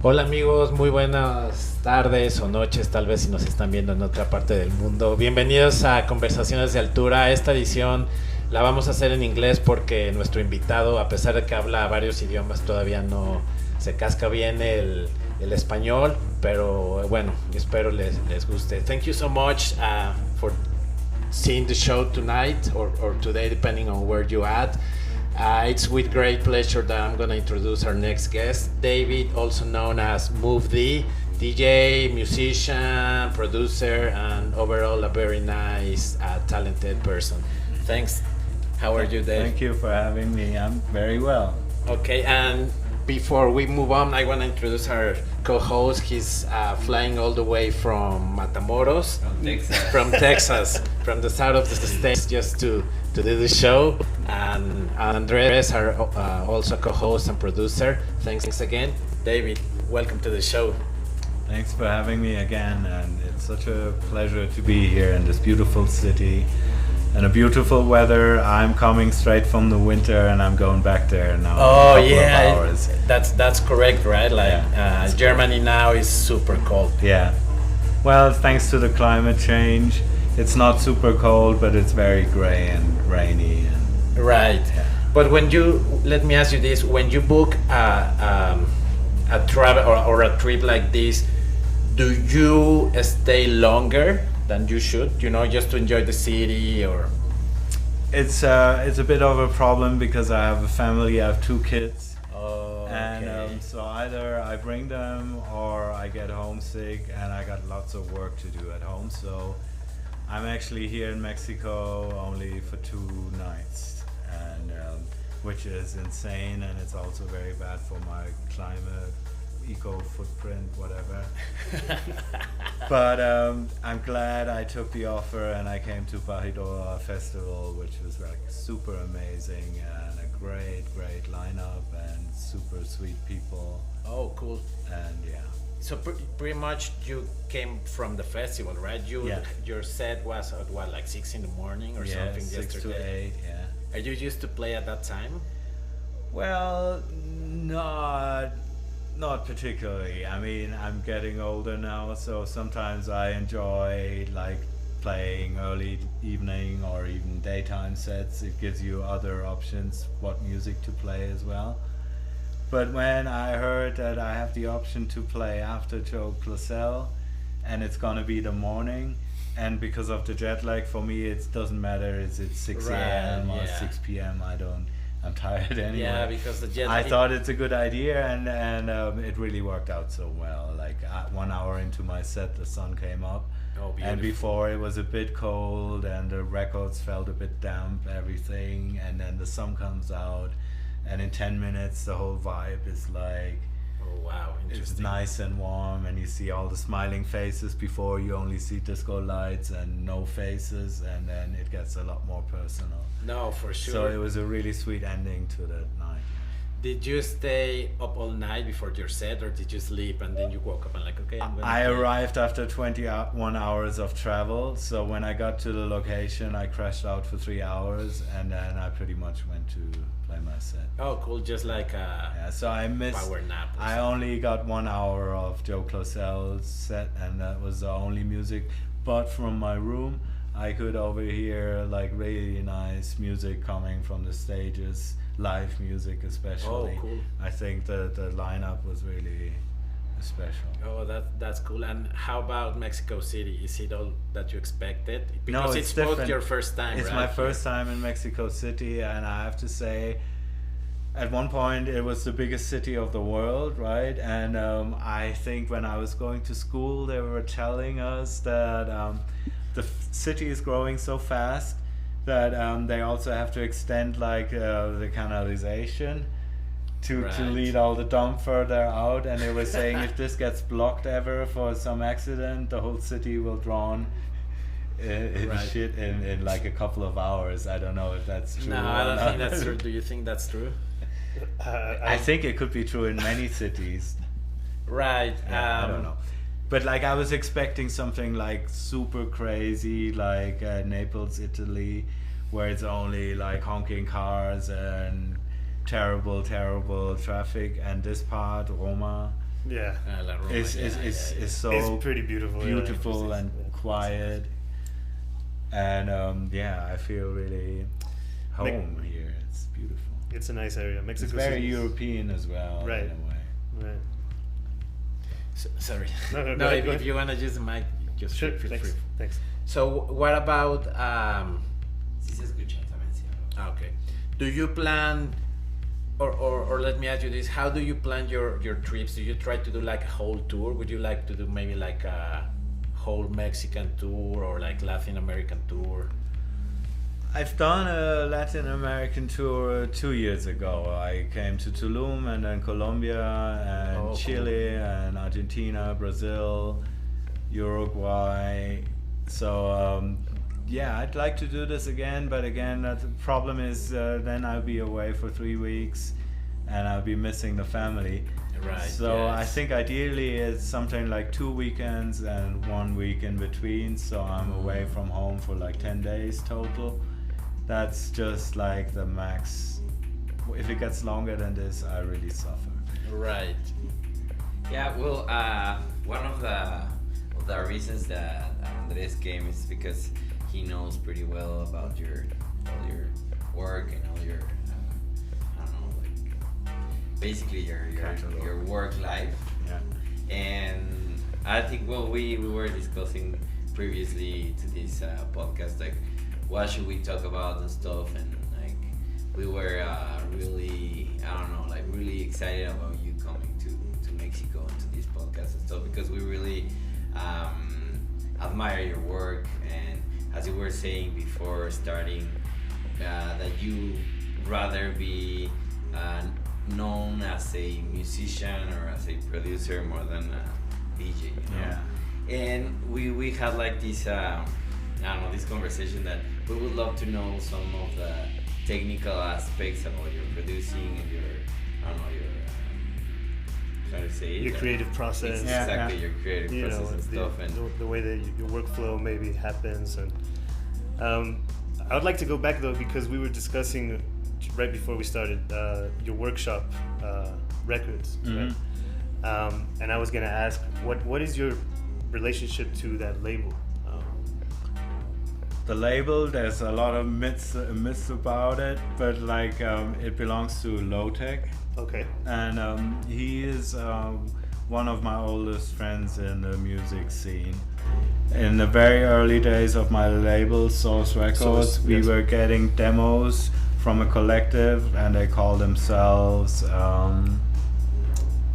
Hola amigos, muy buenas tardes o noches, tal vez si nos están viendo en otra parte del mundo. Bienvenidos a Conversaciones de Altura. Esta edición la vamos a hacer en inglés porque nuestro invitado, a pesar de que habla varios idiomas, todavía no se casca bien el español, pero bueno, espero les guste. Thank you so much for seeing the show tonight or today, depending on where you at. It's with great pleasure that I'm going to introduce our next guest, David, also known as Move D, DJ, musician, producer, and overall a very nice, talented person. Thanks. How are you, Dave? Thank you for having me. I'm very well. Okay, and before we move on, I want to introduce our co-host. He's flying all the way from Matamoros, from Texas, from the south of the states, just to do the show. And Andres, our also co-host and producer. Thanks again, David. Welcome to the show. Thanks for having me again, and it's such a pleasure to be here in this beautiful city and a beautiful weather. I'm coming straight from the winter, and I'm going back there now. Oh in a couple yeah, of hours. that's correct, right? Like Yeah, Germany correct. Now is super cold. Yeah. Well, thanks to the climate change, it's not super cold, but it's very gray and rainy. Right. Yeah. But let me ask you this: when you book a travel or a trip like this, do you stay longer than you should? You know, just to enjoy the city, or? It's a bit of a problem because I have a family. I have 2 kids. Oh, And okay. so either I bring them or I get homesick, and I got lots of work to do at home. So I'm actually here in Mexico only for 2 nights, and which is insane, and it's also very bad for my climate, eco footprint, whatever. But I'm glad I took the offer and I came to Bahidora Festival, which was like super amazing and a great lineup and super sweet people. Oh, cool. And yeah. So pretty much you came from the festival, right? Yeah. Your set was at what, like 6 in the morning or something 6 yesterday? to 8, yeah. Are you used to play at that time? Well, not particularly. I mean, I'm getting older now, so sometimes I enjoy like playing early evening or even daytime sets. It gives you other options what music to play as well. But when I heard that I have the option to play after Joe Closell and it's gonna be the morning, and because of the jet lag, for me it doesn't matter is it 6 a.m. or yeah. 6 p.m. I'm tired anyway. Yeah, because the jet I lag. thought it's a good idea, and it really worked out so well. Like 1 hour into my set, the sun came up, Oh, beautiful. and before it was a bit cold, and the records felt a bit damp, everything, and then the sun comes out, and in 10 minutes the whole vibe is like, Oh, wow, it's interesting. nice and warm, and you see all the smiling faces. Before you only see disco lights and no faces, and then it gets a lot more personal. No, for sure. So it was a really sweet ending to that night. Did you stay up all night before your set, or did you sleep and then you woke up and like, okay, I'm gonna I play? arrived after 21 hours of travel, so when I got to the location, I crashed out for 3 hours, and then I pretty much went to play my set. Oh, cool, just like a Yeah, so I missed. power nap. or I something. only got 1 hour of Joe Closell's set, and that was the only music. But from my room, I could overhear like really nice music coming from the stages, live music especially. Oh, cool. I think the lineup was really special. Oh, that's cool. And how about Mexico City? Is it all that you expected? Because it's both different. your first time, It's right? my first time in Mexico City, and I have to say, at one point it was the biggest city of the world, right? And I think when I was going to school, they were telling us that the city is growing so fast that they also have to extend like the canalization to Right. lead all the dump further out, and they were saying if this gets blocked ever for some accident, the whole city will drown in Right. shit in like a couple of hours. I don't know if that's true. No, or I don't not. think that's true. Do you think that's true? I think it could be true in many cities. Right. Yeah, I don't know. But like I was expecting something like super crazy, like Naples, Italy, where it's only like honking cars and terrible traffic. And this part, Roma, Yeah. La Roma, It's so It's pretty beautiful. beautiful yeah. and quiet, and I feel really home here. It's beautiful. It's a nice area. Mexico It's very City is- European as well, Right. in a way. Right. Sorry. No, go No, ahead, go if ahead. you want to use the mic, just Sure. feel Thanks. free. Thanks. So, what about Sí se escucha también, sí. okay. Do you plan, or let me ask you this, how do you plan your trips? Do you try to do like a whole tour? Would you like to do maybe like a whole Mexican tour or like Latin American tour? I've done a Latin American tour 2 years ago. I came to Tulum and then Colombia and Oh, Chile and Argentina, Brazil, Uruguay. So I'd like to do this again, but again, the problem is then I'll be away for 3 weeks and I'll be missing the family. Right. So I yes. think ideally it's something like 2 weekends and 1 week in between. So I'm away from home for like 10 days total. That's just like the max. If it gets longer than this, I really suffer. Right. Yeah, well, one of the reasons that Andres came is because he knows pretty well about all your work and all your I don't know, like basically your work life. Yeah. And I think we were discussing previously to this podcast, like what should we talk about and stuff, and like we were really, I don't know, like really excited about you coming to Mexico and to this podcast and stuff, because we really admire your work, and as you were saying before starting, that you rather be known as a musician or as a producer more than a DJ, you know? Yeah. And we had like this I don't know, this conversation that we would love to know some of the technical aspects about your producing and your, I don't know, your how to say it? Your creative process. Yeah. Exactly, your creative You process know, and stuff. And the way that your workflow maybe happens. And I would like to go back though, because we were discussing right before we started your workshop records, right? And I was gonna ask, what is your relationship to that label? The label, there's a lot of myths about it, but like it belongs to Low Tech, Okay. and he is one of my oldest friends in the music scene. In the very early days of my label, Source Records, Source, we yes. were getting demos from a collective, and they call themselves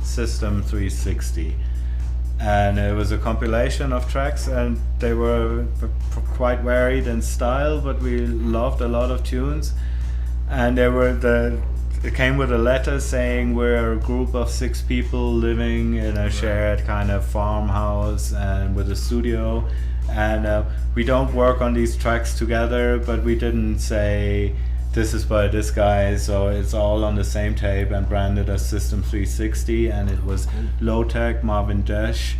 System 360. And it was a compilation of tracks, and they were quite varied in style, but we loved a lot of tunes. And it came with a letter saying we're a group of 6 people living in a shared kind of farmhouse and with a studio, and we don't work on these tracks together, but we didn't say this is by this guy, so it's all on the same tape and branded as System 360, and it was Low Tech, Marvin Desh,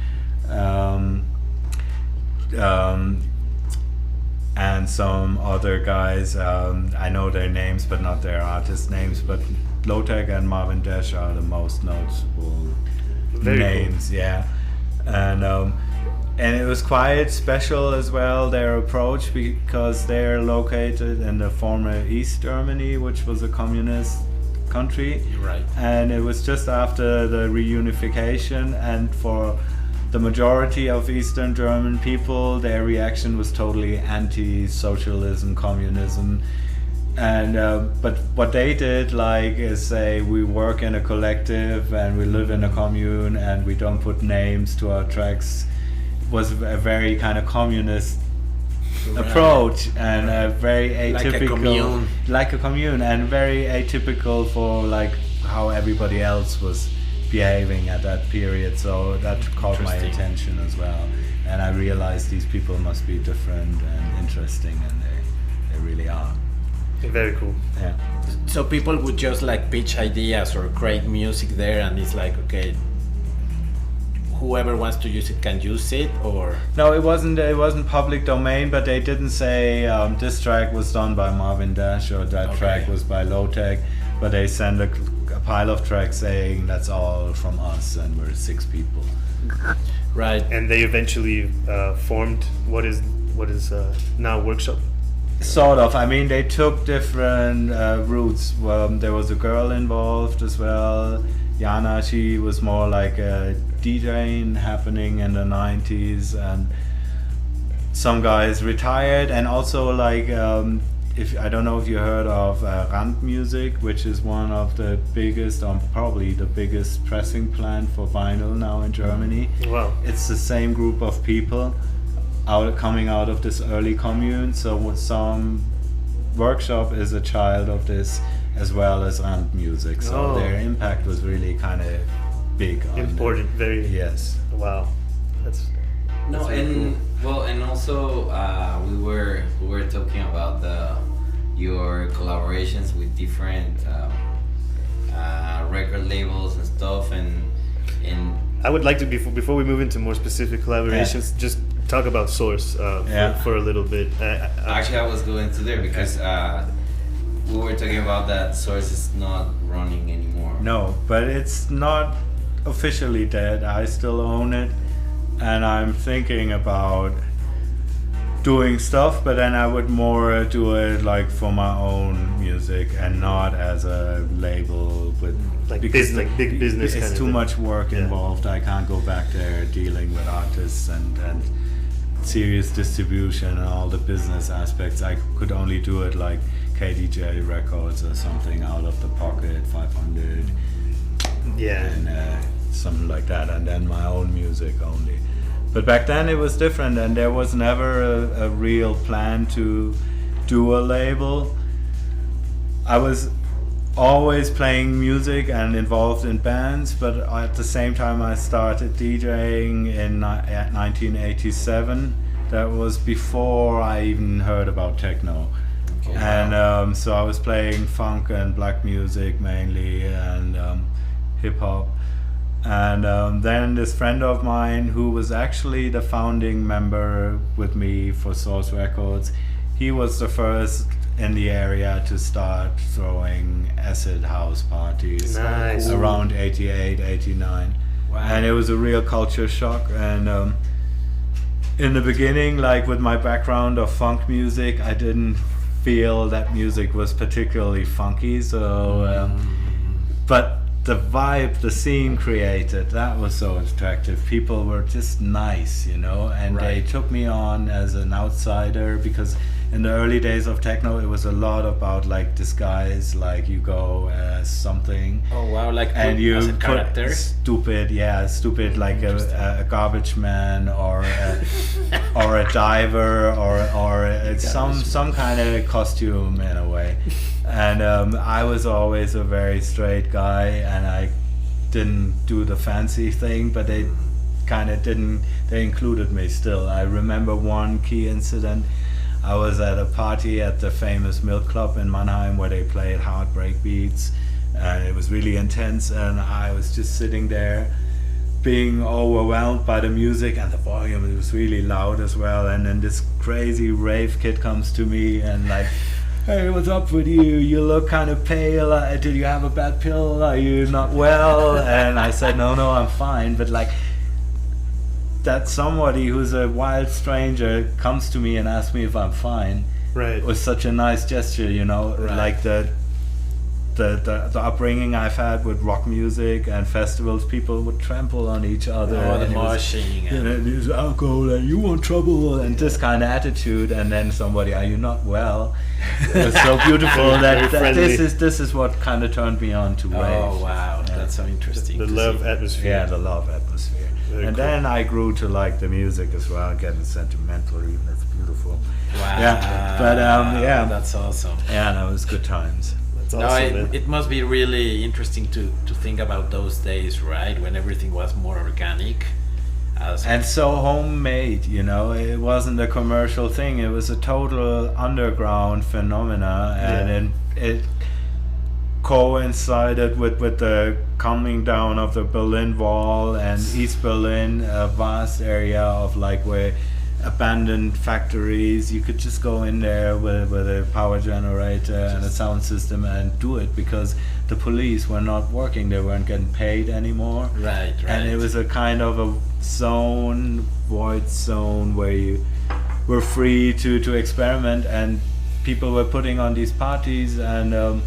and some other guys. I know their names, but not their artist names. But Low Tech and Marvin Desh are the most noticeable Very names. cool. Yeah, and it was quite special as well, their approach, because they're located in the former East Germany, which was a communist country. Right. And it was just after the reunification, and for the majority of Eastern German people, their reaction was totally anti-socialism, communism. And but what they did, like, is say we work in a collective and we live in a commune and we don't put names to our tracks, was a very kind of communist approach, and a very atypical, like a commune, and very atypical for like how everybody else was behaving at that period. So that caught my attention as well, and I realized these people must be different and interesting, and they really are. Very cool. Yeah. So people would just like pitch ideas or create music there, and it's like, okay, whoever wants to use it can use it, or No, it wasn't public domain, but they didn't say this track was done by Marvin Dash or that Okay. track was by Low Tech, but they send a pile of tracks saying that's all from us, and we're 6 people. Right. And they eventually formed what is now Workshop. Sort of. I mean, they took different routes. There was a girl involved as well. Jana, she was more like a DJing happening in the 90s, and some guys retired, and also like if I don't know if you heard of Rand Music, which is one of the biggest, probably the biggest pressing plant for vinyl now in Germany. Wow. It's the same group of people coming out of this early commune. So with some Workshop is a child of this, as well as Rand Music. So their impact was really kind of big. Important, very. Yes. Wow. That's and really cool. well, and also we were talking about your collaborations with different record labels and stuff, and I would like to before we move into more specific collaborations, just talk about Source for a little bit. actually I was going to there because we were talking about that Source is not running anymore. No, but it's not officially dead. I still own it, and I'm thinking about doing stuff, but then I would more do it like for my own music and not as a label with like big business. It's kind too of much work involved. I can't go back there dealing with artists and serious distribution and all the business aspects. I could only do it like KDJ Records or something out of the pocket, 500. Yeah. And something like that, and then my own music only. But back then it was different, and there was never a real plan to do a label. I was always playing music and involved in bands, but at the same time I started DJing in 1987. That was before I even heard about techno. Okay. And so I was playing funk and black music mainly, and hip hop. And then this friend of mine, who was actually the founding member with me for Source Records, he was the first in the area to start throwing acid house parties. Nice. Around 88, 89. Wow. And it was a real culture shock. And in the beginning, like with my background of funk music, I didn't feel that music was particularly funky. So, but the vibe the scene created, that was so attractive. People were just nice, you know, and they took me on as an outsider, because in the early days of techno it was a lot about like disguise, like you go as something. Oh wow, like and you as a put character? stupid like a garbage man or a diver or some kind of costume in a way. And I was always a very straight guy, and I didn't do the fancy thing, but they kind of didn't, they included me still. I remember one key incident. I was at a party at the famous Milk Club in Mannheim where they played hard break beats, and it was really intense, and I was just sitting there being overwhelmed by the music, and the volume, it was really loud as well. And then this crazy rave kid comes to me and like, "Hey, what's up with you? You look kind of pale. Did you have a bad pill? Are you not well?" And I said, no, I'm fine. But like, that somebody who's a wild stranger comes to me and asks me if I'm fine. Right. It was such a nice gesture, you know. Right. Like the upbringing I've had with rock music and festivals, people would trample on each other. Oh, the and it was, moshing. you know, there's alcohol and you want trouble and this kind of attitude, and then somebody, "Are you not well?" It was so beautiful that this is what kind of turned me on to rave. Oh wow, that's so interesting. The to love see. atmosphere. Yeah, the love atmosphere. Very And cool. then I grew to like the music as well, getting sentimental even. It's beautiful. Wow. Yeah, but yeah, that's awesome. yeah, that was good times. That's No, awesome, man. it must be really interesting to think about those days, right? When everything was more organic. And so homemade, you know, it wasn't a commercial thing. It was a total underground phenomena, and it coincided with the coming down of the Berlin Wall and East Berlin, a vast area of like where abandoned factories. You could just go in there with a power generator and a sound system and do it, because the police were not working, they weren't getting paid anymore. Right. And it was a kind of a void zone where you were free to experiment, and people were putting on these parties. And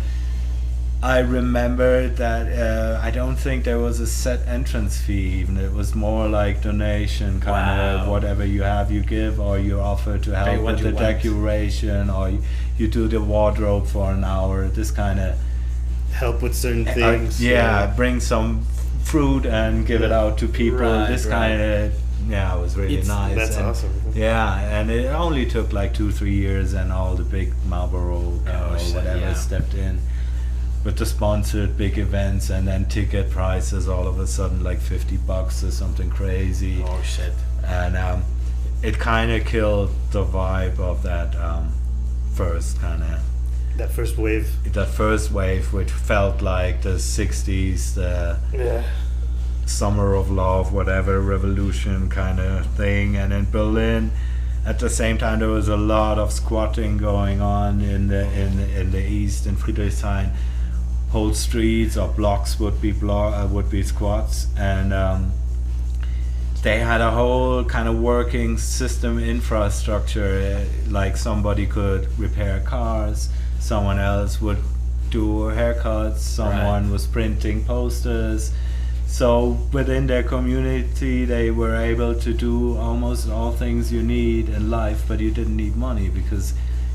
I remember that I don't think there was a set entrance fee even. It was more like donation, kind of whatever you have you give, or you offer to help with the decoration, or you do the wardrobe for an hour, this kind of help with certain things. Bring some fruit and give it out to people, this kind of, it was really nice. That's awesome. Yeah, and it only took like 2-3 years, and all the big Marlboro or whatever stepped in with the sponsored big events, and then ticket prices all of a sudden like $50 or something crazy. Oh shit. And it kind of killed the vibe of that first wave, which felt like the 60s, the summer of love, whatever, revolution kind of thing. And in Berlin at the same time there was a lot of squatting going on in the east, in Friedrichshain. Whole streets or blocks would be squats, and they had a whole kind of working system infrastructure. Like somebody could repair cars, someone else would do haircuts, someone was printing posters. So within their community they were able to do almost all things you need in life, but you didn't need money, because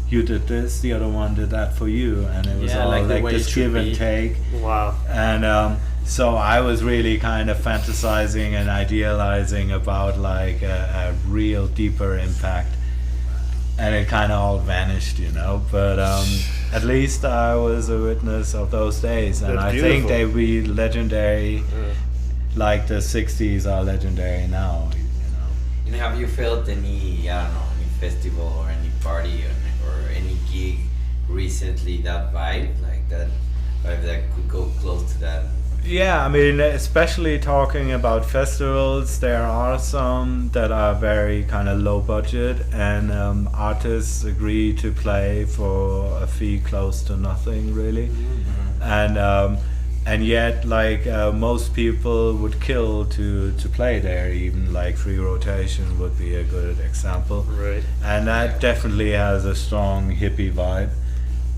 you did this, the other one did that for you, and it was all like this give and take. Wow. And so I was really kind of fantasizing and idealizing about like a real deeper impact, and it kind of all vanished, but at least I was a witness of those days, and I think they be legendary, like the 60s are legendary now, And have you felt any festival or any party or any gig recently that vibe that could go close to that? Yeah, I mean, especially talking about festivals, there are some that are very kind of low budget, and artists agree to play for a fee close to nothing, really. And yet, like, most people would kill to play there. Even like Free Rotation would be a good example. Right. And that definitely has a strong hippie vibe.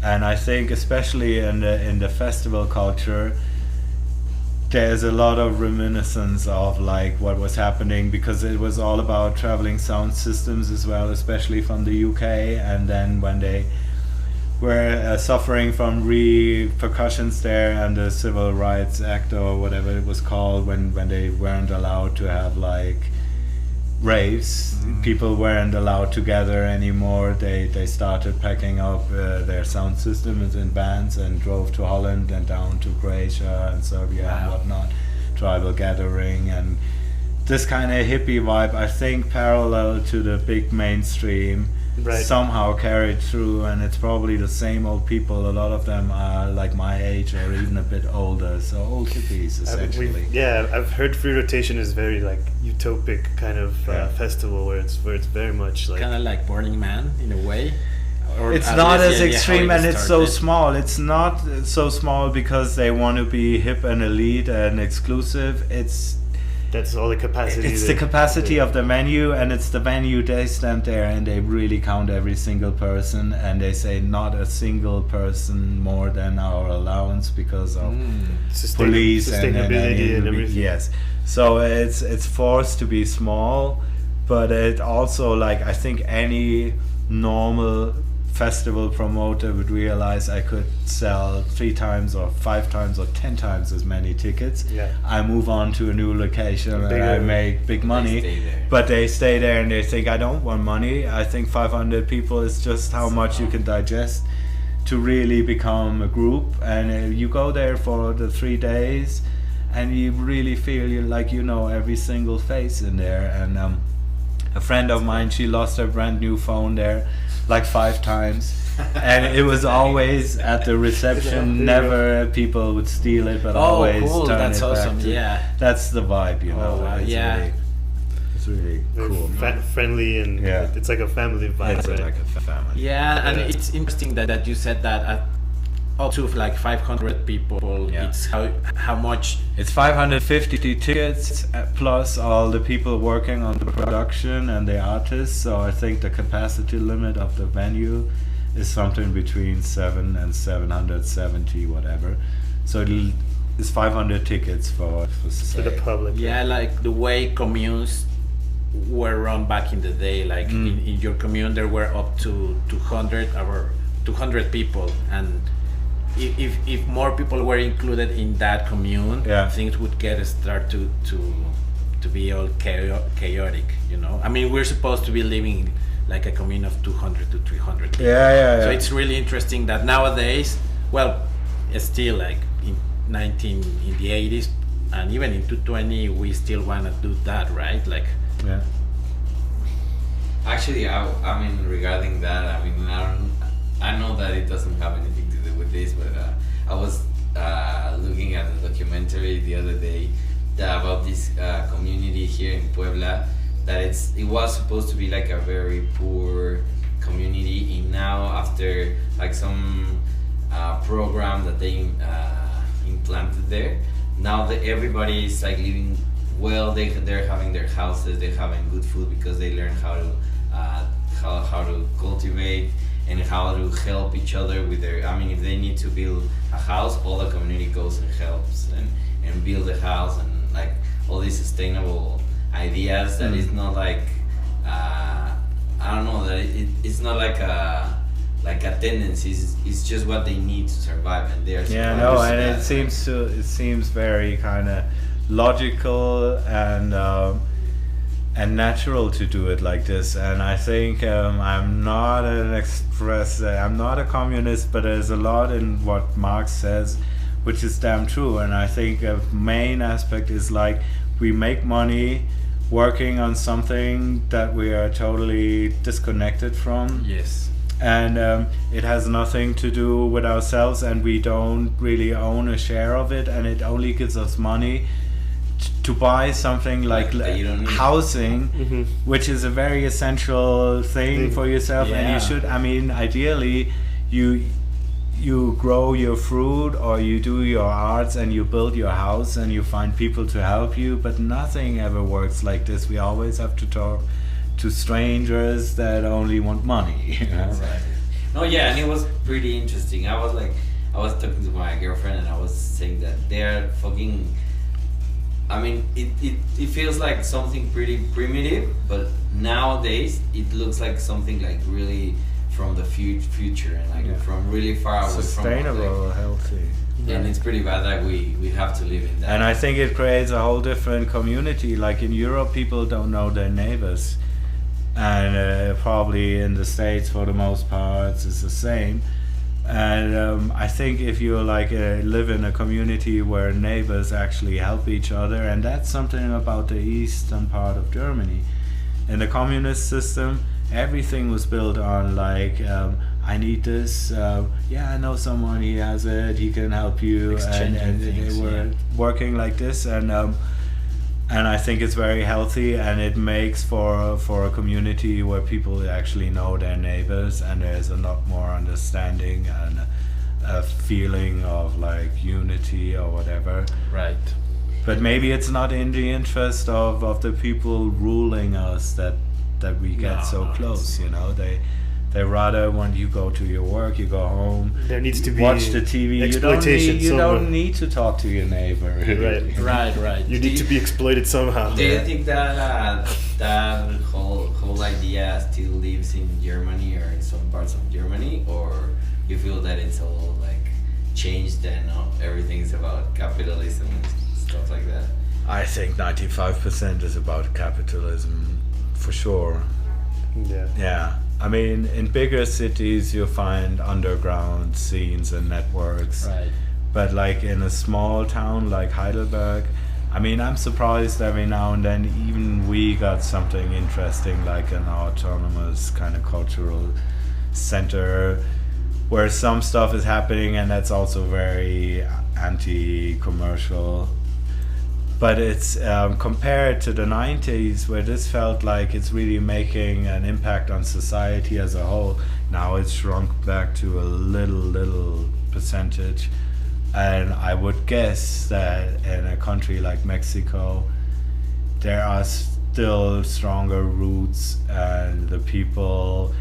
And I think especially in the festival culture, there's a lot of reminiscence of like what was happening, because it was all about traveling sound systems as well, especially from the UK. And then when they were suffering from repercussions there, and the Civil Rights Act or whatever it was called, when they weren't allowed to have like raves, people weren't allowed to gather anymore, they started packing up their sound systems in bands and drove to Holland and down to Croatia and Serbia and whatnot, tribal gathering. And this kind of hippie vibe, I think, parallel to the big mainstream, somehow carried through, and it's probably the same old people. A lot of them are like my age or even a bit older, so old hippies essentially. I've heard Free Rotation is very like utopic kind of festival where it's very much like kind of like Burning Man in a way. Or it's not as extreme, and it's so small. It's not so small because they want to be hip and elite and exclusive. That's all the capacity. It's the capacity of the venue, and it's the venue. They stand there and they really count every single person, and they say not a single person more than our allowance because of police sustainability and everything. Yes, so it's forced to be small, but it also, like, I think any normal festival promoter would realize I could sell 3 times or 5 times or 10 times as many tickets. I move on to a new location and I make big money, but they stay there and they think I don't want money. I think 500 people is just how much you can digest to really become a group. And you go there for the 3 days and you really feel every single face in there. And a friend of mine, she lost her brand new phone there like 5 times, and it was always at the reception. Never people would steal it, but always turn that's it awesome. back to, that's the vibe, Wow. Really, It's really cool. Friendly, and it's like a family vibe. It's right? like a family. Yeah, and it's interesting that you said that up to like 500 people. Yeah. It's how much? It's 550 tickets plus all the people working on the production and the artists. So I think the capacity limit of the venue is something between 7 and 770, whatever. So it's 500 tickets for the public. Yeah, like the way communes were run back in the day. Like in your commune, there were up to 200 people, and if more people were included in that commune, things would start to be all chaotic. You know, I mean, we're supposed to be living like a commune of 200 to 300 people. So it's really interesting that nowadays, well, it's still like in the 80s and even in 2020, we still want to do that, right? Like, Actually, I mean, regarding that, I mean, I know that it doesn't have anything to do with this, but I was looking at a documentary the other day about this community here in Puebla, that it was supposed to be like a very poor community, and now after like some program that they implanted there, now that everybody is like living well, they're having their houses, they're having good food because they learn how to cultivate and how to help each other with their, I mean, if they need to build a house, all the community goes and helps and build a house, and like all these sustainable ideas that is not like I don't know, that it's not like a tendency, it's just what they need to survive, and they're and it seems very kind of logical and natural to do it like this. And I think I'm not I'm not a communist, but there's a lot in what Marx says which is damn true. And I think a main aspect is like we make money working on something that we are totally disconnected from. Yes. And it has nothing to do with ourselves, and we don't really own a share of it, and it only gives us money to buy something like housing, which is a very essential thing for yourself. And you should, I mean, ideally you grow your fruit or you do your arts and you build your house and you find people to help you, but nothing ever works like this. We always have to talk to strangers that only want money. Right. No, yeah, and it was pretty interesting. I was talking to my girlfriend and I was saying that they're fucking, I mean, it feels like something pretty primitive, but nowadays it looks like something like really from the future and like from really far away, sustainable, healthy. And it's pretty bad that we have to live in that. And I think it creates a whole different community. Like in Europe, people don't know their neighbors, and probably in the States for the most part it's the same. And I think if you like live in a community where neighbors actually help each other, and that's something about the eastern part of Germany. In the communist system, everything was built on like, I need this, I know someone, he has it, he can help you, and they were working like this, and I think it's very healthy, and it makes for a community where people actually know their neighbors, and there's a lot more understanding and a feeling of like unity or whatever. Right. But maybe it's not in the interest of the people ruling us that we get so close, you know. They rather, when you go to your work, you go home, there needs to be watch the TV. You don't need to talk to your neighbor. Right. You need to be exploited somehow. Do you think that that whole idea still lives in Germany or in some parts of Germany, or you feel that it's all like changed and everything's about capitalism and stuff like that? I think 95% is about capitalism, for sure. Yeah. I mean, in bigger cities you find underground scenes and networks. Right. But like in a small town like Heidelberg, I mean, I'm surprised every now and then even we got something interesting like an autonomous kind of cultural center where some stuff is happening, and that's also very anti-commercial. but it's compared to the 90s, where this felt like it's really making an impact on society as a whole. Now it's shrunk back to a little percentage, and I would guess that in a country like Mexico there are still stronger roots, and the people,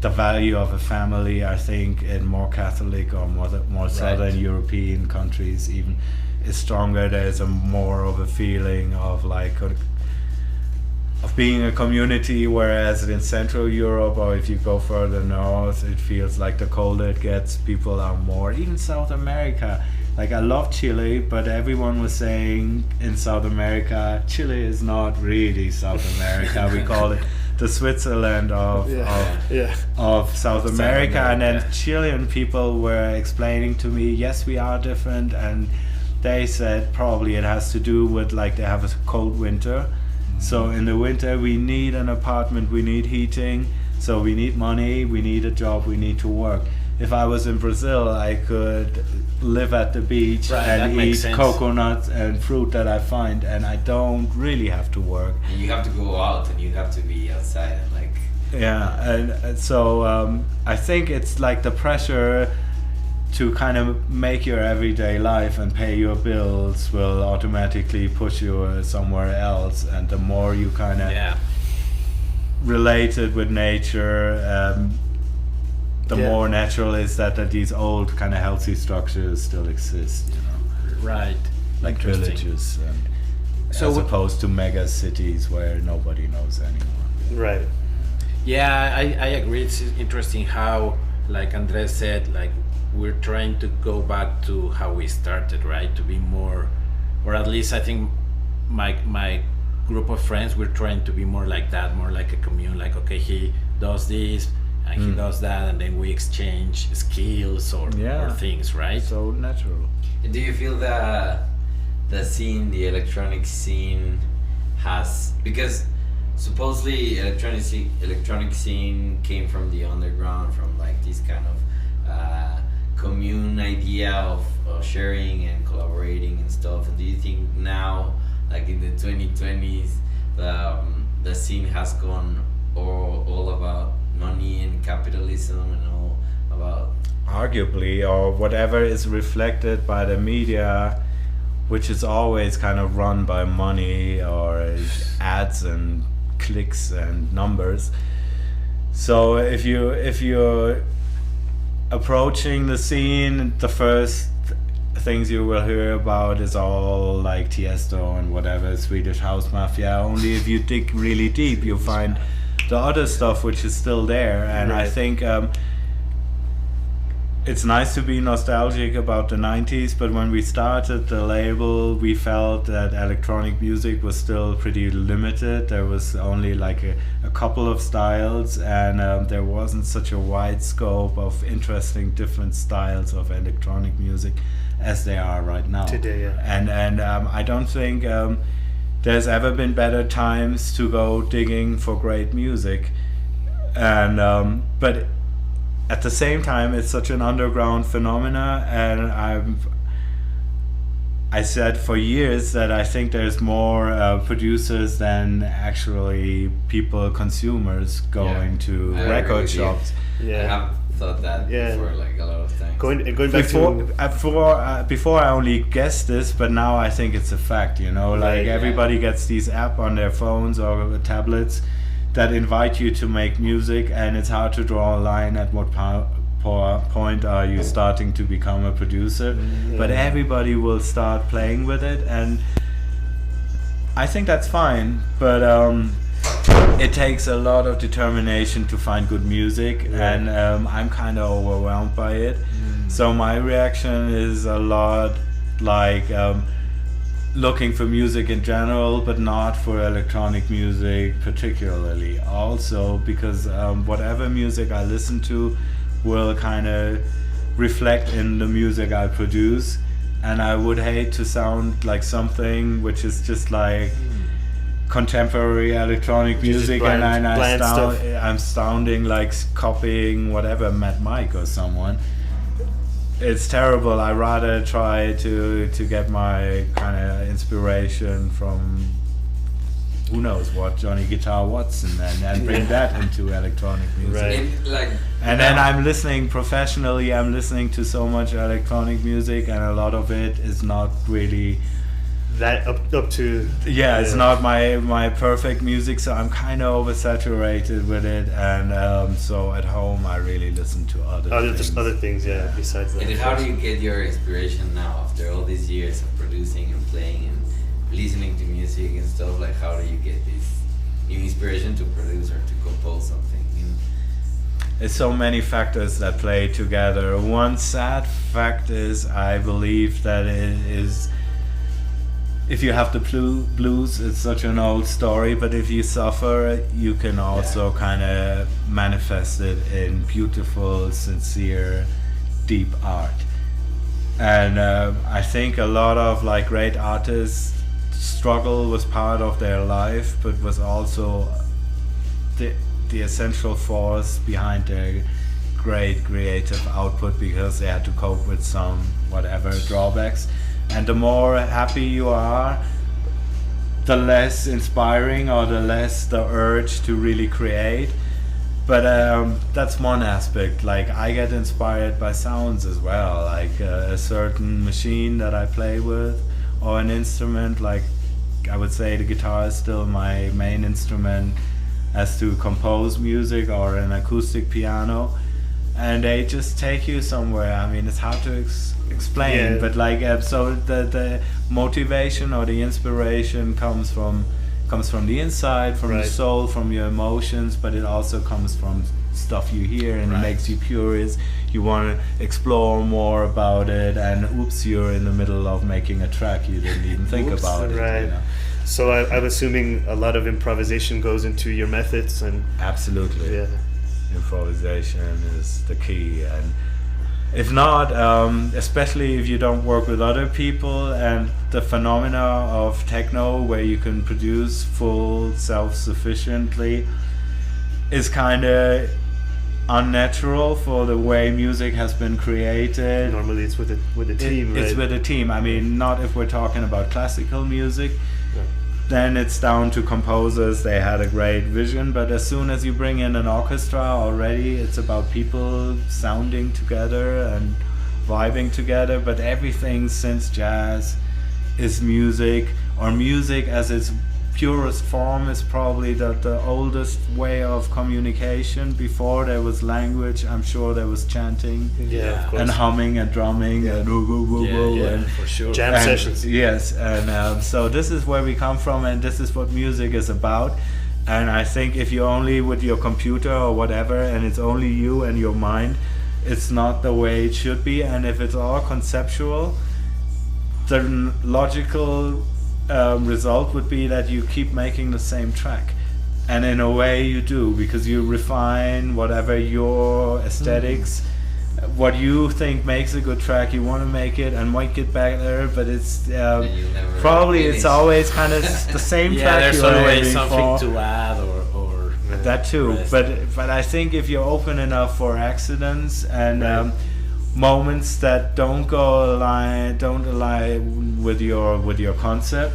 the value of a family, I think in more Catholic or more Southern European countries even, is stronger. There's a more of a feeling of like of being a community, whereas in Central Europe, or if you go further north, it feels like the colder it gets, people are more, even South America. Like, I love Chile, but everyone was saying in South America, Chile is not really South America. We call it the Switzerland of South America. And then Chilean people were explaining to me, yes, we are different, and they said probably it has to do with, like, they have a cold winter. So in the winter we need an apartment, we need heating, so we need money, we need a job, we need to work. If I was in Brazil, I could live at the beach and eat coconuts and fruit that I find, and I don't really have to work. And you have to go out and you have to be outside and like... Yeah, and so I think it's like the pressure to kind of make your everyday life and pay your bills will automatically push you somewhere else, and the more you kind of relate it with nature, the more natural is that these old kind of healthy structures still exist, you know. Right. Like villages, so as opposed to mega cities where nobody knows anyone. Right. Yeah, I agree. It's interesting how, like Andres said, like we're trying to go back to how we started, right? To be more, or at least I think my group of friends, we're trying to be more like that, more like a commune. Like, okay, he does this and he does that, and then we exchange skills or things, right? So natural. Do you feel that the scene, the electronic scene, has, because supposedly electronic scene came from the underground, from like this kind of commune idea of sharing and collaborating and stuff, and do you think now, like in the 2020s, the scene has gone all about money and capitalism and all about... Arguably, or whatever is reflected by the media, which is always kind of run by money or ads and clicks and numbers. So if you're approaching the scene, the first things you will hear about is all like Tiesto and whatever, Swedish house mafia. Only if you dig really deep, you'll find the other stuff which is still there. And I think it's nice to be nostalgic about the 90s, but when we started the label, we felt that electronic music was still pretty limited. There was only like a couple of styles, and there wasn't such a wide scope of interesting different styles of electronic music as there are right now today. And I don't think there's ever been better times to go digging for great music, and but at the same time it's such an underground phenomena, and I said for years that I think there's more producers than actually people, consumers, going to record shops. I have thought that before, like a lot of times. Going back before I only guessed this, but now I think it's a fact, you know, like everybody gets these apps on their phones or tablets that invite you to make music, and it's hard to draw a line at what point are you starting to become a producer. But everybody will start playing with it, and I think that's fine, but it takes a lot of determination to find good music, and I'm kind of overwhelmed by it. So my reaction is a lot like looking for music in general, but not for electronic music particularly. Also because whatever music I listen to will kind of reflect in the music I produce, and I would hate to sound like something which is just like contemporary electronic music, and I'm sounding like copying whatever Matt Mike or someone. it's terrible. I rather try to get my kind of inspiration from who knows what, Johnny Guitar Watson, and bring that into electronic music. Right. And then I'm listening professionally. I'm listening to so much electronic music, and a lot of it is not really that up to. Yeah, it's not my perfect music, so I'm kind of oversaturated with it, and so at home I really listen to other things. Yeah, besides that. And how do you get your inspiration now after all these years of producing and playing and listening to music and stuff? Like, how do you get this new inspiration to produce or to compose something? There's so many factors that play together. One sad fact is, I believe that it is, if you have the blues, it's such an old story, but if you suffer, you can also kind of manifest it in beautiful, sincere, deep art. And I think a lot of like great artists, struggle was part of their life, but was also the essential force behind their great creative output, because they had to cope with some whatever drawbacks. And the more happy you are, the less inspiring or the less the urge to really create. But that's one aspect. Like, I get inspired by sounds as well, like a certain machine that I play with, or an instrument. Like, I would say the guitar is still my main instrument as to compose music, or an acoustic piano, and they just take you somewhere. I mean, it's hard to explain, but like so the motivation or the inspiration comes from the inside, from the soul, from your emotions, but it also comes from stuff you hear, and it makes you curious. You want to explore more about it, and oops, you're in the middle of making a track you didn't even think about it. You know? So I'm assuming a lot of improvisation goes into your methods, and absolutely, improvisation is the key. And if not, especially if you don't work with other people, and the phenomena of techno where you can produce full self-sufficiently is kind of unnatural for the way music has been created. Normally it's with a team, It's with a team. I mean, not if we're talking about classical music. Then it's down to composers. They had a great vision, but as soon as you bring in an orchestra, already it's about people sounding together and vibing together. But everything since jazz is music, or music as its purest form is probably the oldest way of communication. Before there was language, I'm sure there was chanting, of course, and humming and drumming, and and for sure, jam sessions. Yes, and so this is where we come from, and this is what music is about. And I think if you're only with your computer or whatever, and it's only you and your mind, it's not the way it should be. And if it's all conceptual, the logical result would be that you keep making the same track, and in a way you do, because you refine whatever your aesthetics, what you think makes a good track, you want to make it and make it better, but it's probably it's always kind of the same track. There's you're always aiming something for. to add or That too, but I think if you're open enough for accidents and moments that don't align with your concept,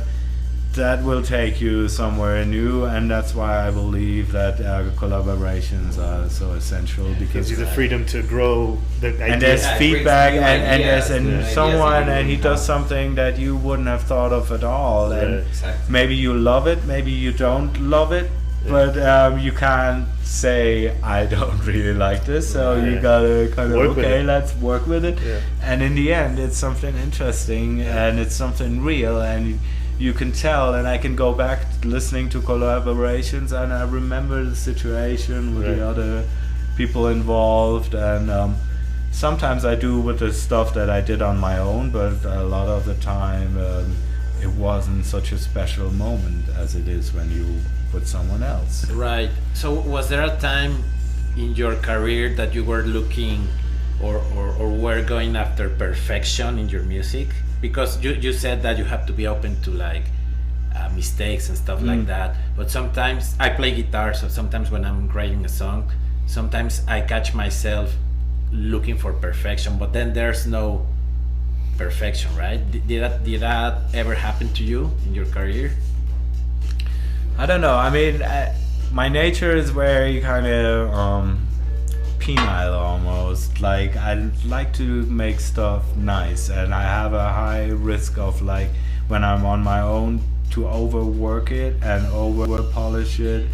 that will take you somewhere new. And that's why I believe that collaborations are so essential, because gives you the freedom to grow the idea. And there's feedback, and there's someone, and he does something that you wouldn't have thought of at all, and maybe you love it, maybe you don't love it, but you can't say I don't really like this, so you gotta kind of let's work with it, and in the end it's something interesting, and it's something real, and you can tell. And I can go back listening to collaborations, and I remember the situation with the other people involved, and sometimes I do with the stuff that I did on my own, but a lot of the time it wasn't such a special moment as it is when you with someone else. Right. So was there a time in your career that you were looking or were going after perfection in your music? Because you said that you have to be open to like mistakes and stuff like that. But sometimes I play guitar, so sometimes when I'm writing a song, sometimes I catch myself looking for perfection, but then there's no perfection, right? Did that ever happen to you in your career? I don't know. I mean, my nature is very kind of penile almost. Like I like to make stuff nice, and I have a high risk of, like, when I'm on my own, to overwork it and over polish it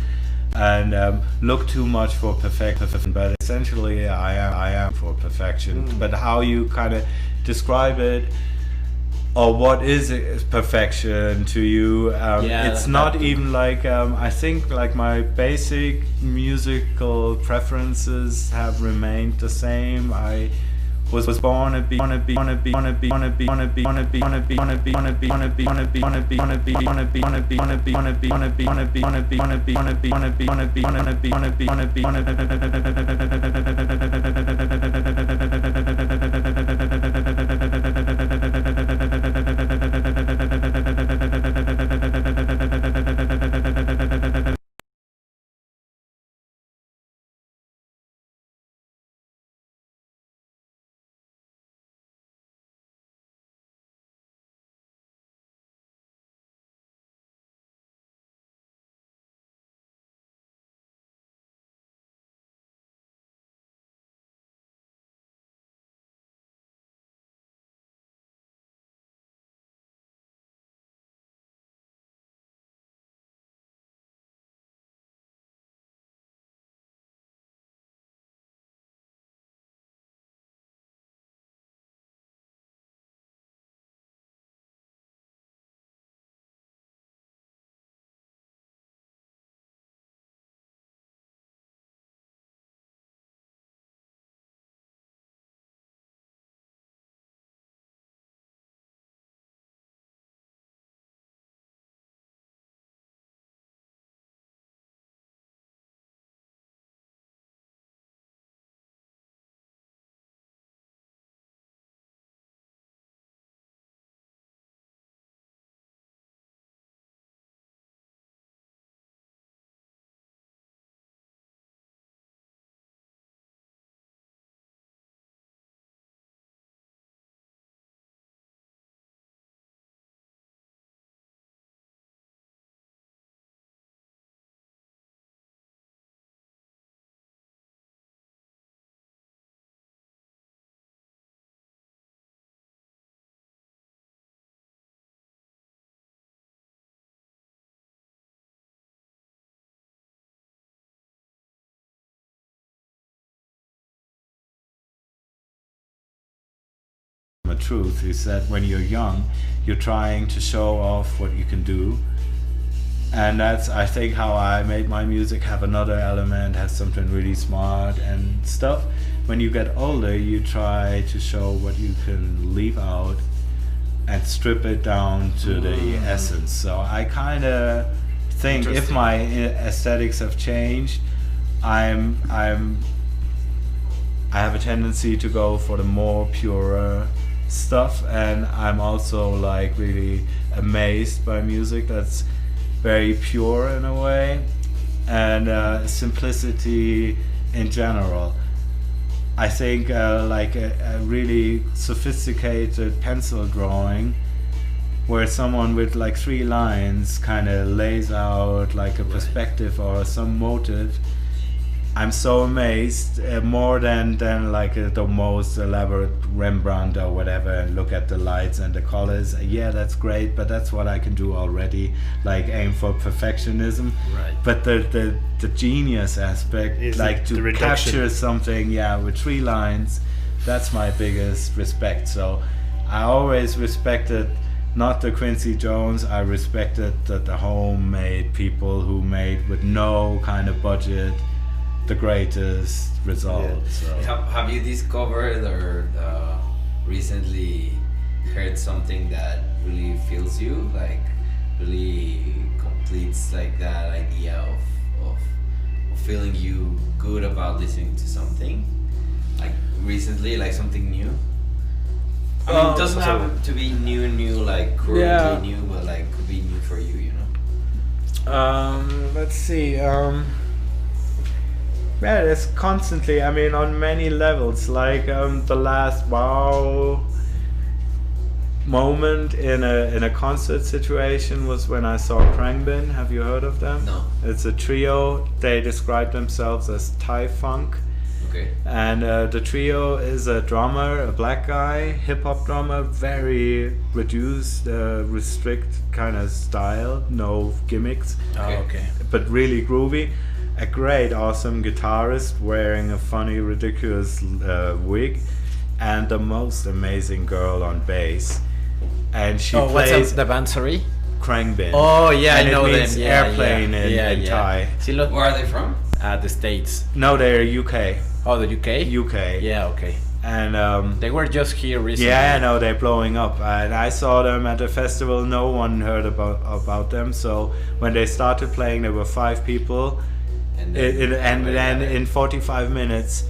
and look too much for perfection. But essentially, I am for perfection. But how you kind of describe it, or what is perfection to you? It's not even like I think like my basic musical preferences have remained the same. I was born to be the truth is that when you're young, you're trying to show off what you can do, and that's, I think, how I made my music have another element, has something really smart and stuff. When you get older, you try to show what you can leave out and strip it down to the essence. So I kind of think if my aesthetics have changed, I have a tendency to go for the more purer stuff, and I'm also like really amazed by music that's very pure in a way, and simplicity in general. I think like a really sophisticated pencil drawing where someone with like 3 lines kind of lays out like a perspective or some motive. I'm so amazed, more than like the most elaborate Rembrandt or whatever, and look at the lights and the colors. Yeah, that's great, but that's what I can do already, like aim for perfectionism. Right. But the genius aspect is like to capture something, with 3 lines, that's my biggest respect. So I always respected not the Quincy Jones, I respected the homemade people who made with no kind of budget the greatest results. Yeah. So. Have you discovered or recently heard something that really feels you, like really completes like that idea of feeling you good about listening to something, like recently, like something new? I mean, it doesn't have to be new, like currently new, but like could be new for you, you know? Let's see. Yeah, it's constantly, I mean, on many levels. Like the last wow moment in a concert situation was when I saw Krangbin. Have you heard of them? No. It's a trio. They describe themselves as Thai funk. Okay. And the trio is a drummer, a black guy, hip-hop drummer, very reduced, restrict kind of style, no gimmicks. Okay. Oh, okay. But really groovy. A great, awesome guitarist wearing a funny, ridiculous wig, and the most amazing girl on bass. And she plays what's the band, sorry? Krangbin. Oh, yeah, and I know it means them. Yeah, airplane yeah, in Thai. Sí, lo- Where are they from? the States. No, they're UK. Oh, the UK? UK. Yeah, okay. And They were just here recently. yeah, I know they're blowing up, and I saw them at the festival. No one heard about them. So when they started playing, there were 5 people, and then in 45 minutes,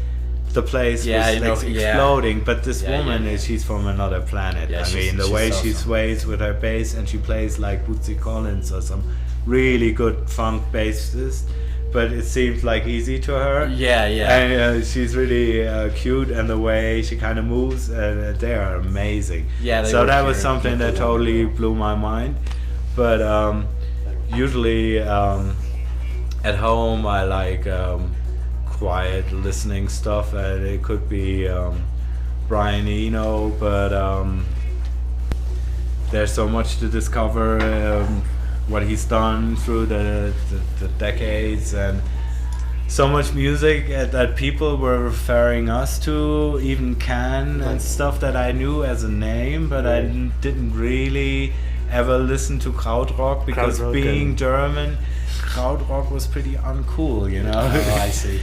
the place was exploding. But this woman she's from another planet. Yeah, I mean, the way she awesome. sways with her bass, and she plays like Bootsy Collins or some really good funk bassist. But it seems like easy to her. Yeah. And she's really cute, and the way she kind of moves, they are amazing. Yeah, they so were that was here. something that totally blew my mind. But usually at home I like quiet listening stuff, and it could be Brian Eno, but there's so much to discover. What he's done through the decades, and so much music that people were referring us to, even Can and stuff that I knew as a name, but I didn't really ever listen to Krautrock because being German, Krautrock was pretty uncool, you know. Oh, I see.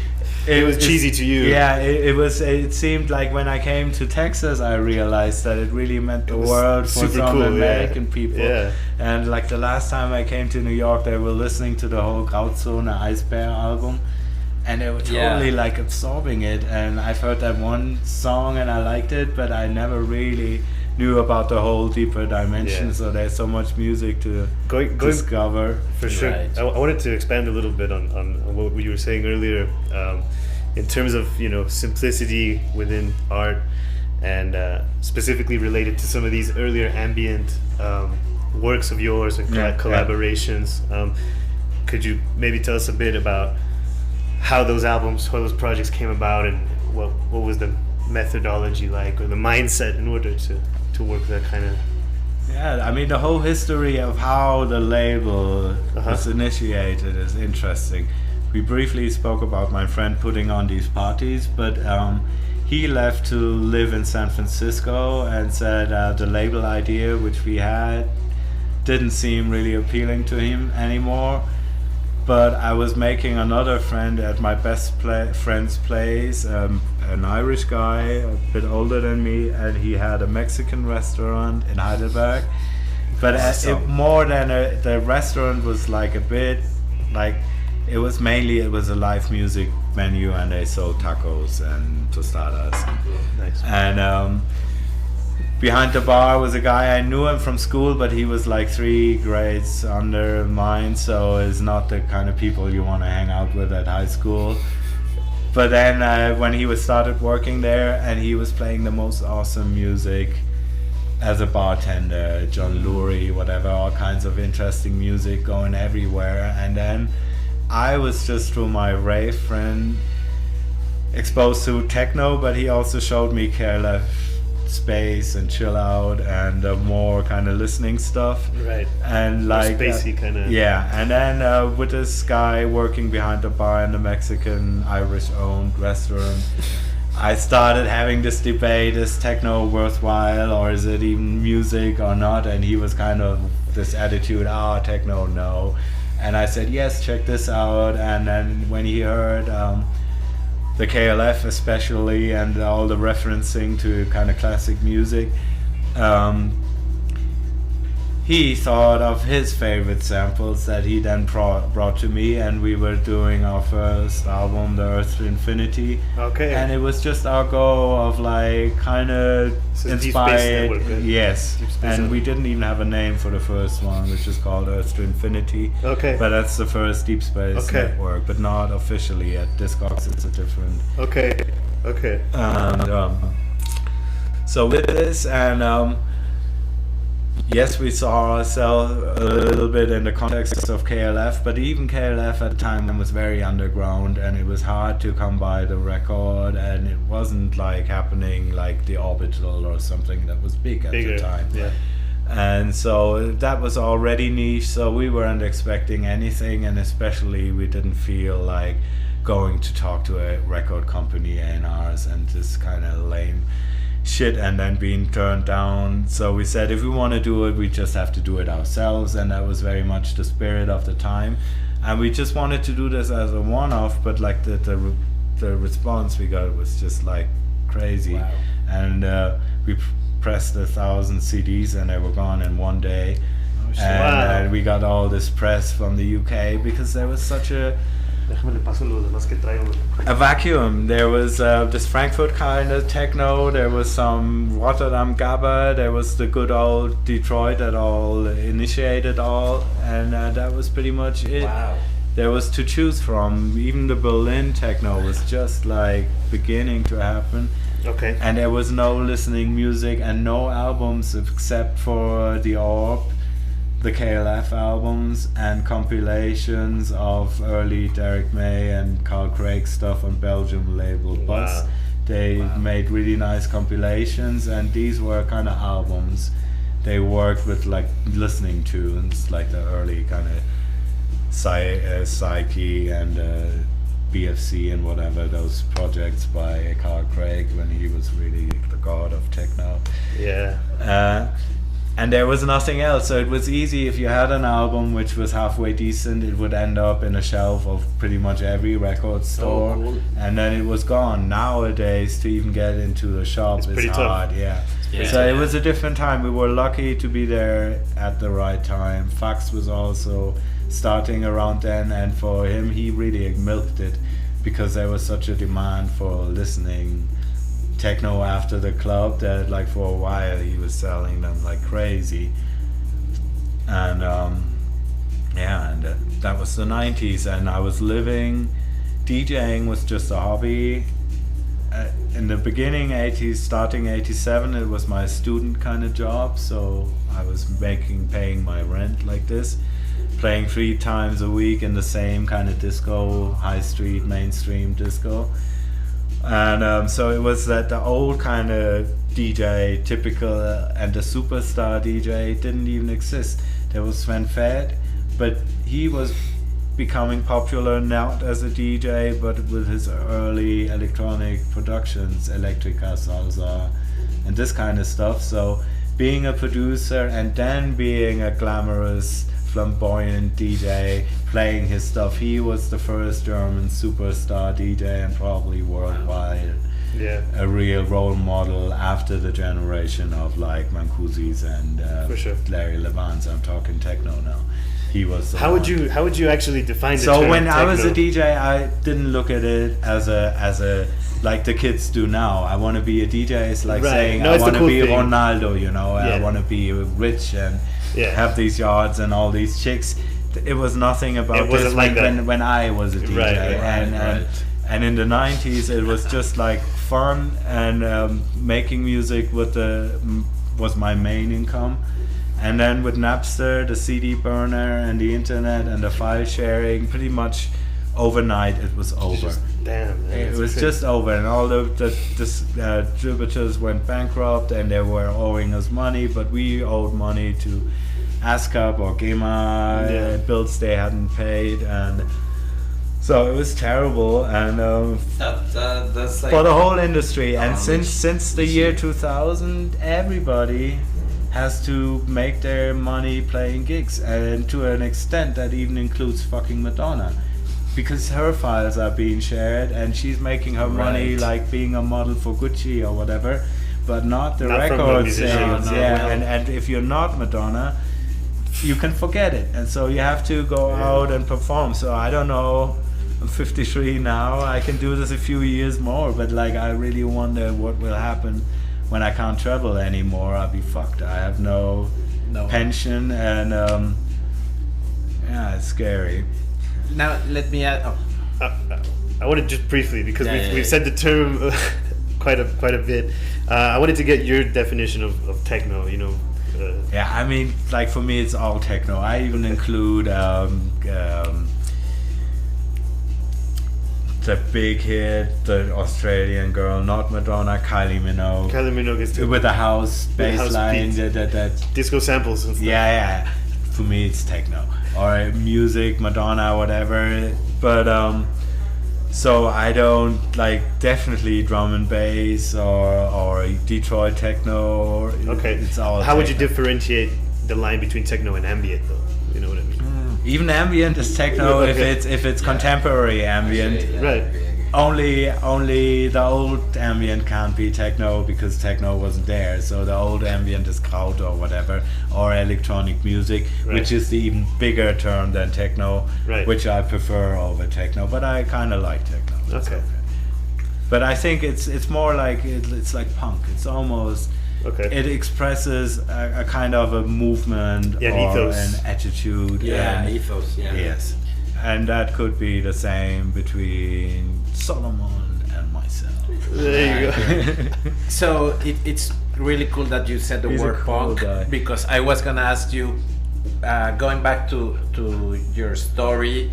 It was cheesy to you. Yeah, it was. It seemed like when I came to Texas, I realized that it really meant the world for some cool, American people. Yeah. And like the last time I came to New York, they were listening to the whole Grauzone Eisbär album, and they were totally like absorbing it. And I've heard that one song and I liked it, but I never really knew about the whole deeper dimension. Yeah. So there's so much music to Going discover. for sure. Right. I wanted to expand a little bit on what you were saying earlier, in terms of simplicity within art, and specifically related to some of these earlier ambient works of yours and collaborations. Could you maybe tell us a bit about how those projects came about, and what was the methodology like, or the mindset in order to work that kind of... Yeah, I mean, the whole history of how the label was initiated is interesting. We briefly spoke about my friend putting on these parties, but he left to live in San Francisco and said the label idea which we had didn't seem really appealing to him anymore. But I was making another friend at my best friend's place, an Irish guy, a bit older than me, and he had a Mexican restaurant in Heidelberg. But more than the restaurant was like a bit like, it was a live music menu, and they sold tacos and tostadas. Nice. And behind the bar was a guy, I knew him from school, but he was like 3 grades under mine, so it's not the kind of people you want to hang out with at high school. But then when he started working there, and he was playing the most awesome music as a bartender, John Lurie, whatever, all kinds of interesting music going everywhere. And then I was just, through my rave friend, exposed to techno, but he also showed me Careless Space and Chill Out and more kind of listening stuff. Right. And like spacey kind of... Yeah, and then with this guy working behind the bar in the Mexican Irish-owned restaurant, I started having this debate: is techno worthwhile, or is it even music or not? And he was kind of this attitude, techno, no. And I said, yes, check this out. And then when he heard the KLF especially, and all the he thought of his favorite samples that he then brought to me, and we were doing our first album, The Earth to Infinity. Okay. And it was just our goal of like kind of inspired. Yes. And we didn't even have a name for the first one, which is called Earth to Infinity. Okay. But that's the first Deep Space Network, but not officially at Discogs. It's a different. Okay. And so with this and. Yes, we saw ourselves a little bit in the context of KLF, but even KLF at the time was very underground, and it was hard to come by the record, and it wasn't like happening like the Orbital or something that was bigger at the time. Yeah. And so that was already niche, so we weren't expecting anything, and especially we didn't feel like going to talk to a record company A&Rs and this kind of lame shit and then being turned down. So we said if we want to do it, we just have to do it ourselves, and that was very much the spirit of the time. And we just wanted to do this as a one-off, but like the response we got was just like crazy. Wow. And we pressed 1,000 CDs and they were gone in one day. Oh, shit. And we got all this press from the UK because there was such a vacuum. There was this Frankfurt kind of techno, there was some Rotterdam Gabba, there was the good old Detroit that all initiated all, and that was pretty much it. Wow. There was to choose from. Even the Berlin techno was just like beginning to happen. Okay. And there was no listening music and no albums except for the Orb, the KLF albums, and compilations of early Derek May and Carl Craig stuff on Belgium label Buzz. Wow. They made really nice compilations, and these were kind of albums. They worked with like listening tunes, like the early kind of Psyche and BFC and whatever, those projects by Carl Craig when he was really the god of techno. Yeah. And there was nothing else, so it was easy. If you had an album which was halfway decent, it would end up in a shelf of pretty much every record store. Oh, cool. And then it was gone. Nowadays, to even get into the shop is pretty hard. tough. Yeah. So it was a different time. We were lucky to be there at the right time. Fax was also starting around then, and for him, he really milked it because there was such a demand for listening techno after the club that like for a while he was selling them like crazy. And that was the 90s, and I was living, DJing was just a hobby. In the beginning 80s, starting 87, it was my student kind of job, so I was paying my rent like this, playing 3 times a week in the same kind of disco, high street, mainstream disco. And so it was that the old kind of DJ, typical, and the superstar DJ didn't even exist. There was Sven Fed, but he was becoming popular not as a DJ, but with his early electronic productions, Electrica, Salsa, and this kind of stuff. So being a producer and then being a glamorous, flamboyant DJ, playing his stuff, he was the first German superstar DJ and probably worldwide. Yeah. A real role model after the generation of like Mancusi's and For sure. Larry Levans. I'm talking techno now. He was the How one. would you actually define the So term when I was a techno? DJ, I didn't look at it as a like the kids do now. I want to be a DJ. It's like Right. saying No, I it's the want to cool be thing. Ronaldo. You know, I Yeah. want to be rich and Yeah. have these yards and all these chicks. It was nothing about It wasn't this like that. when I was a DJ. Right. And in the 90s, it was just like fun, and making music was my main income. And then with Napster, the CD burner, and the internet, and the file sharing, pretty much overnight it was over. Damn, man, It that's was crazy. just over, and all the distributors went bankrupt, and they were owing us money, but we owed money to ASCAP or GEMA, Yeah. bills they hadn't paid, and so it was terrible. And That's like for the whole industry, and which- since the year 2000, everybody has to make their money playing gigs, and to an extent that even includes fucking Madonna, because her files are being shared and she's making her money Right. like being a model for Gucci or whatever, but not the Not from the record musician. sales. No, Yeah, well. and if you're not Madonna, you can forget it, and so you have to go out and perform. So I don't know. I'm 53 now. I can do this a few years more, but like I really wonder what will happen when I can't travel anymore. I'll be fucked. I have no pension, and it's scary. Now let me add. I want to just briefly, because we've said the term quite a bit. I wanted to get your definition of techno. You know. I mean, like for me, it's all techno. I even include the big hit, the Australian girl, not Madonna, Kylie Minogue. Kylie Minogue is with the house bass line, that disco samples and stuff. Yeah. For me, it's techno or music, Madonna, whatever. But so I don't like definitely drum and bass or Detroit techno. Okay. It's all. How would you differentiate the line between techno and ambient, though? You know what I mean? Even ambient is techno if it's contemporary ambient. Right. Only the old ambient can't be techno because techno wasn't there. So the old ambient is kraut or whatever, or electronic music, which is the even bigger term than techno, which I prefer over techno. But I kind of like techno. Okay. But I think it's more like it's like punk. It's almost. Okay. It expresses a kind of a movement or ethos. an attitude. Ethos. Yeah. Yes, and that could be the same between Solomon and myself. There you go. So it's really cool that you said the He's word a cool punk guy. because I was gonna ask you, going back to your story.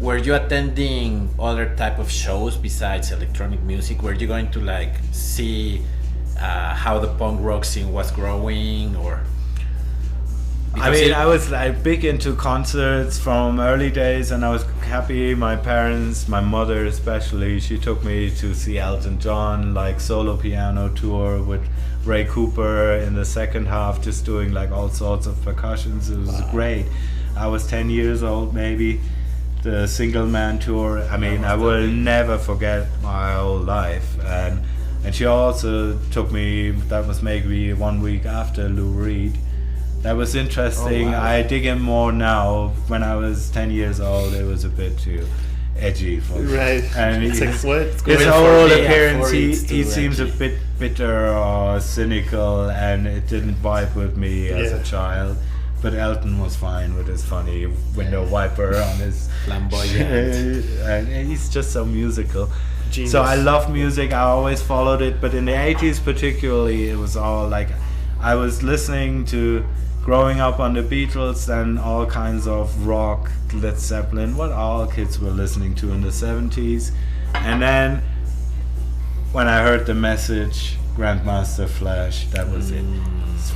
Were you attending other type of shows besides electronic music? Were you going to like see how the punk rock scene was growing, or? I mean, I was like big into concerts from early days, and I was happy. My parents, my mother especially, she took me to see Elton John, like solo piano tour with Ray Cooper in the second half, just doing like all sorts of percussions. It was great. I was 10 years old maybe. The single man tour, I mean, I will never forget my whole life. And she also took me, that was maybe 1 week after Lou Reed. That was interesting. Oh, wow. I dig in more now. When I was 10 years old, it was a bit too edgy for me. Right. And it's like, what? his whole appearance, he too seems a edgy. bit bitter or cynical, and it didn't vibe with me as a child. But Elton was fine with his funny window wiper on his Flamboyant. and he's just so musical. Genius. So I love music. I always followed it, but in the 80s particularly, it was all like I was listening to, growing up on the Beatles and all kinds of rock, Led Zeppelin, what all kids were listening to in the 70s. And then when I heard The Message, Grandmaster Flash, that was it.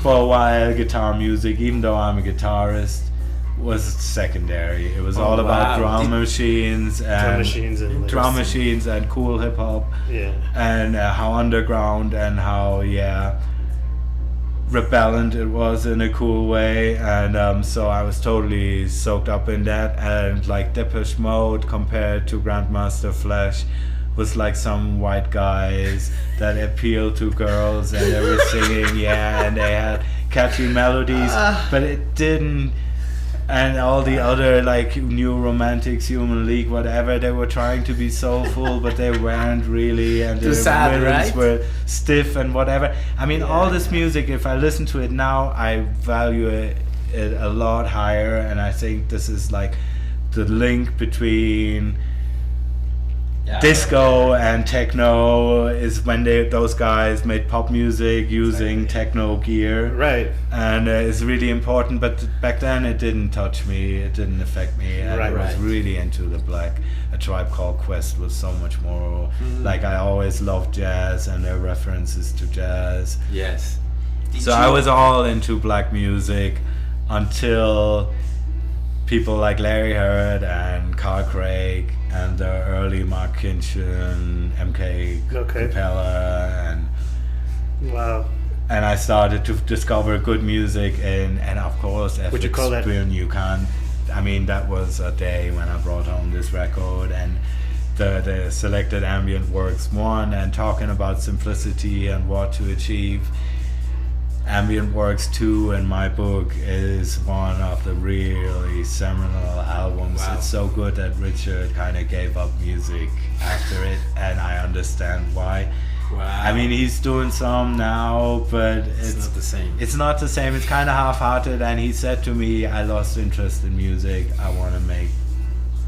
For a while, guitar music, even though I'm a guitarist, was secondary. It was all about drum machines and cool hip hop. Yeah. And how underground and how rebelliant it was in a cool way. And so I was totally soaked up in that. And like Depeche Mode compared to Grandmaster Flash was like some white guys that appealed to girls, and they were singing, and they had catchy melodies, but it didn't. And all the other like New Romantics, Human League, whatever, they were trying to be soulful, but they weren't really, and the rhythms were stiff and whatever. I mean, all this music, if I listen to it now, I value it a lot higher, and I think this is like the link between disco and techno is when those guys made pop music using techno gear, right? And it's really important. But back then it didn't touch me, it didn't affect me, and I was really into the Black. A Tribe Called Quest was so much more like, I always loved jazz and their references to jazz. Yes. So I was all into black music until people like Larry Heard and Carl Craig and the early Mark Kinchen, MK Capella, and I started to discover good music and of course Would you call that? You can't. I mean, that was a day when I brought home this record, and the Selected Ambient Works 1, and talking about simplicity and what to achieve. Ambient Works 2 in my book is one of the really seminal albums. Wow. It's so good that Richard kind of gave up music after it, and I understand why. Wow. I mean, he's doing some now, but it's not the same. It's not the same. It's kind of half-hearted, and he said to me, I lost interest in music. I want to make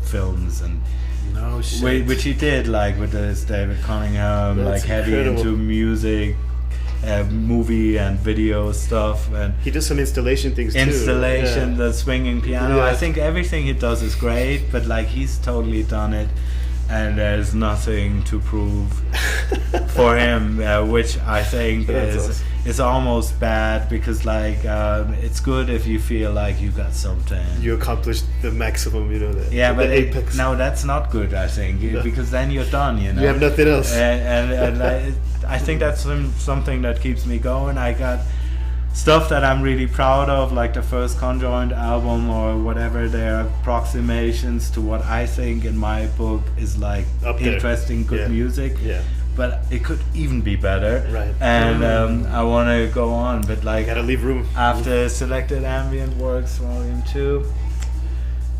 films, and No shit. which he did, like with this David Cunningham, That's like heavy incredible. into music, movie and video stuff, and He does some installation things too. installation, Yeah. the swinging piano. Yeah. I think everything he does is great, but like he's totally done it, and there's nothing to prove for him, which I think That's is awesome. is almost bad, because like it's good if you feel like you got something. You accomplished the maximum, you know. Yeah, the but apex. no, that's not good. I think No. because then you're done. You know, You have nothing else. and I think that's something that keeps me going. I got stuff that I'm really proud of, like the first Conjoined album or whatever. Their approximations to what I think in my book is like Up there. interesting, good Yeah. music. Yeah. But it could even be better. Right. And I want to go on, but like Gotta leave room. after Selected Ambient Works Volume 2,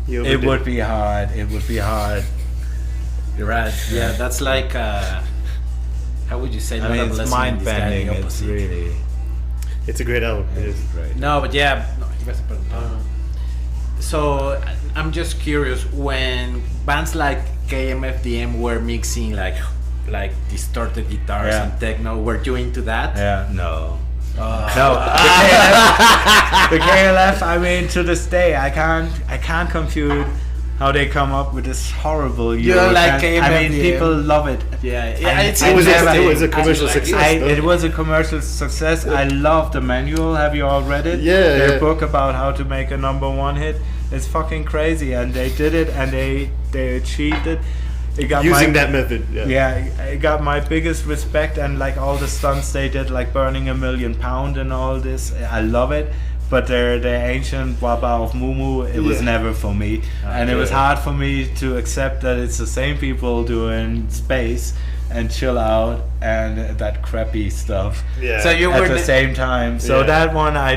You it overdid. would be hard. It would be hard. You're right. Yeah, that's like how would you say? I not mean, a it's blessing in mind disguise, the bending. It's opposite. really It's a great album. It is. great. No, but yeah. No, ibas a preguntar. So I'm just curious, when bands like KMFDM were mixing like distorted guitars Yeah. and techno, were you into that? Yeah, no. No, the KLF. I mean, to this day, I can't compute how they come up with this horrible. You don't like I mean, KMFDM? people love it. Yeah, yeah. It's I It was, never- it was a commercial like it. success. no? It was a commercial success. I love the manual. Have you all read it? Yeah, Their yeah. book about how to make a #1 hit. It's fucking crazy, and they did it, and they achieved it. It got Using my, that method. Yeah. Yeah, it got my biggest respect, and like all the stunts they did, like burning £1 million and all this, I love it. But the ancient Waba of Mumu, it was Yeah. never for me, and it was yeah. hard for me to accept that it's the same people doing Space and Chill Out and that crappy stuff Yeah. So you at were the the- same time. So Yeah. that one I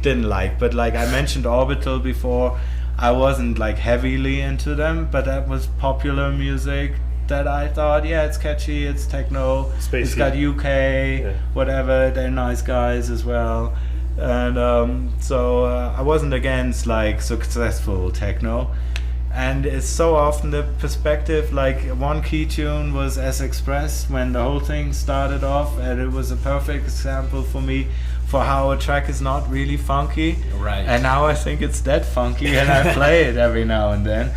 didn't like. But like I mentioned Orbital before, I wasn't like heavily into them, but that was popular music that I thought, yeah, it's catchy, it's techno, it's Spacey. got UK, Yeah. whatever, they're nice guys as well. And so I wasn't against like successful techno. And it's so often the perspective, like one key tune was As Expressed when the whole thing started off, and it was a perfect example for me for how a track is not really funky. Right. And now I think it's that funky, and I play it every now and then.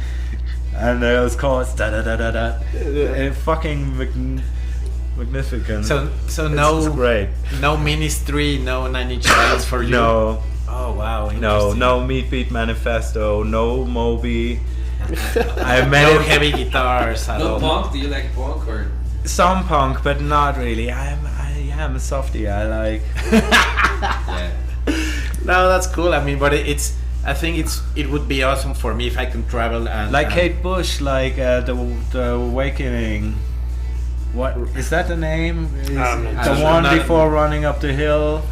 And those chords, da da da da da, fucking magnificent. So it's no great. no Ministry, no 9 Inch Nails for you. No, Oh wow. no, interesting. no Meat Beat Manifesto, no Moby. I met No him- heavy guitars at No all. punk? Do you like punk or? some punk, but not really. I'm a softie. I like. Yeah. No, that's cool. I mean, but I think it would be awesome for me if I can travel and Like and- Kate Bush, like the Awakening. What is that the name? Is I'm not the too one sure. before Running Up the Hill.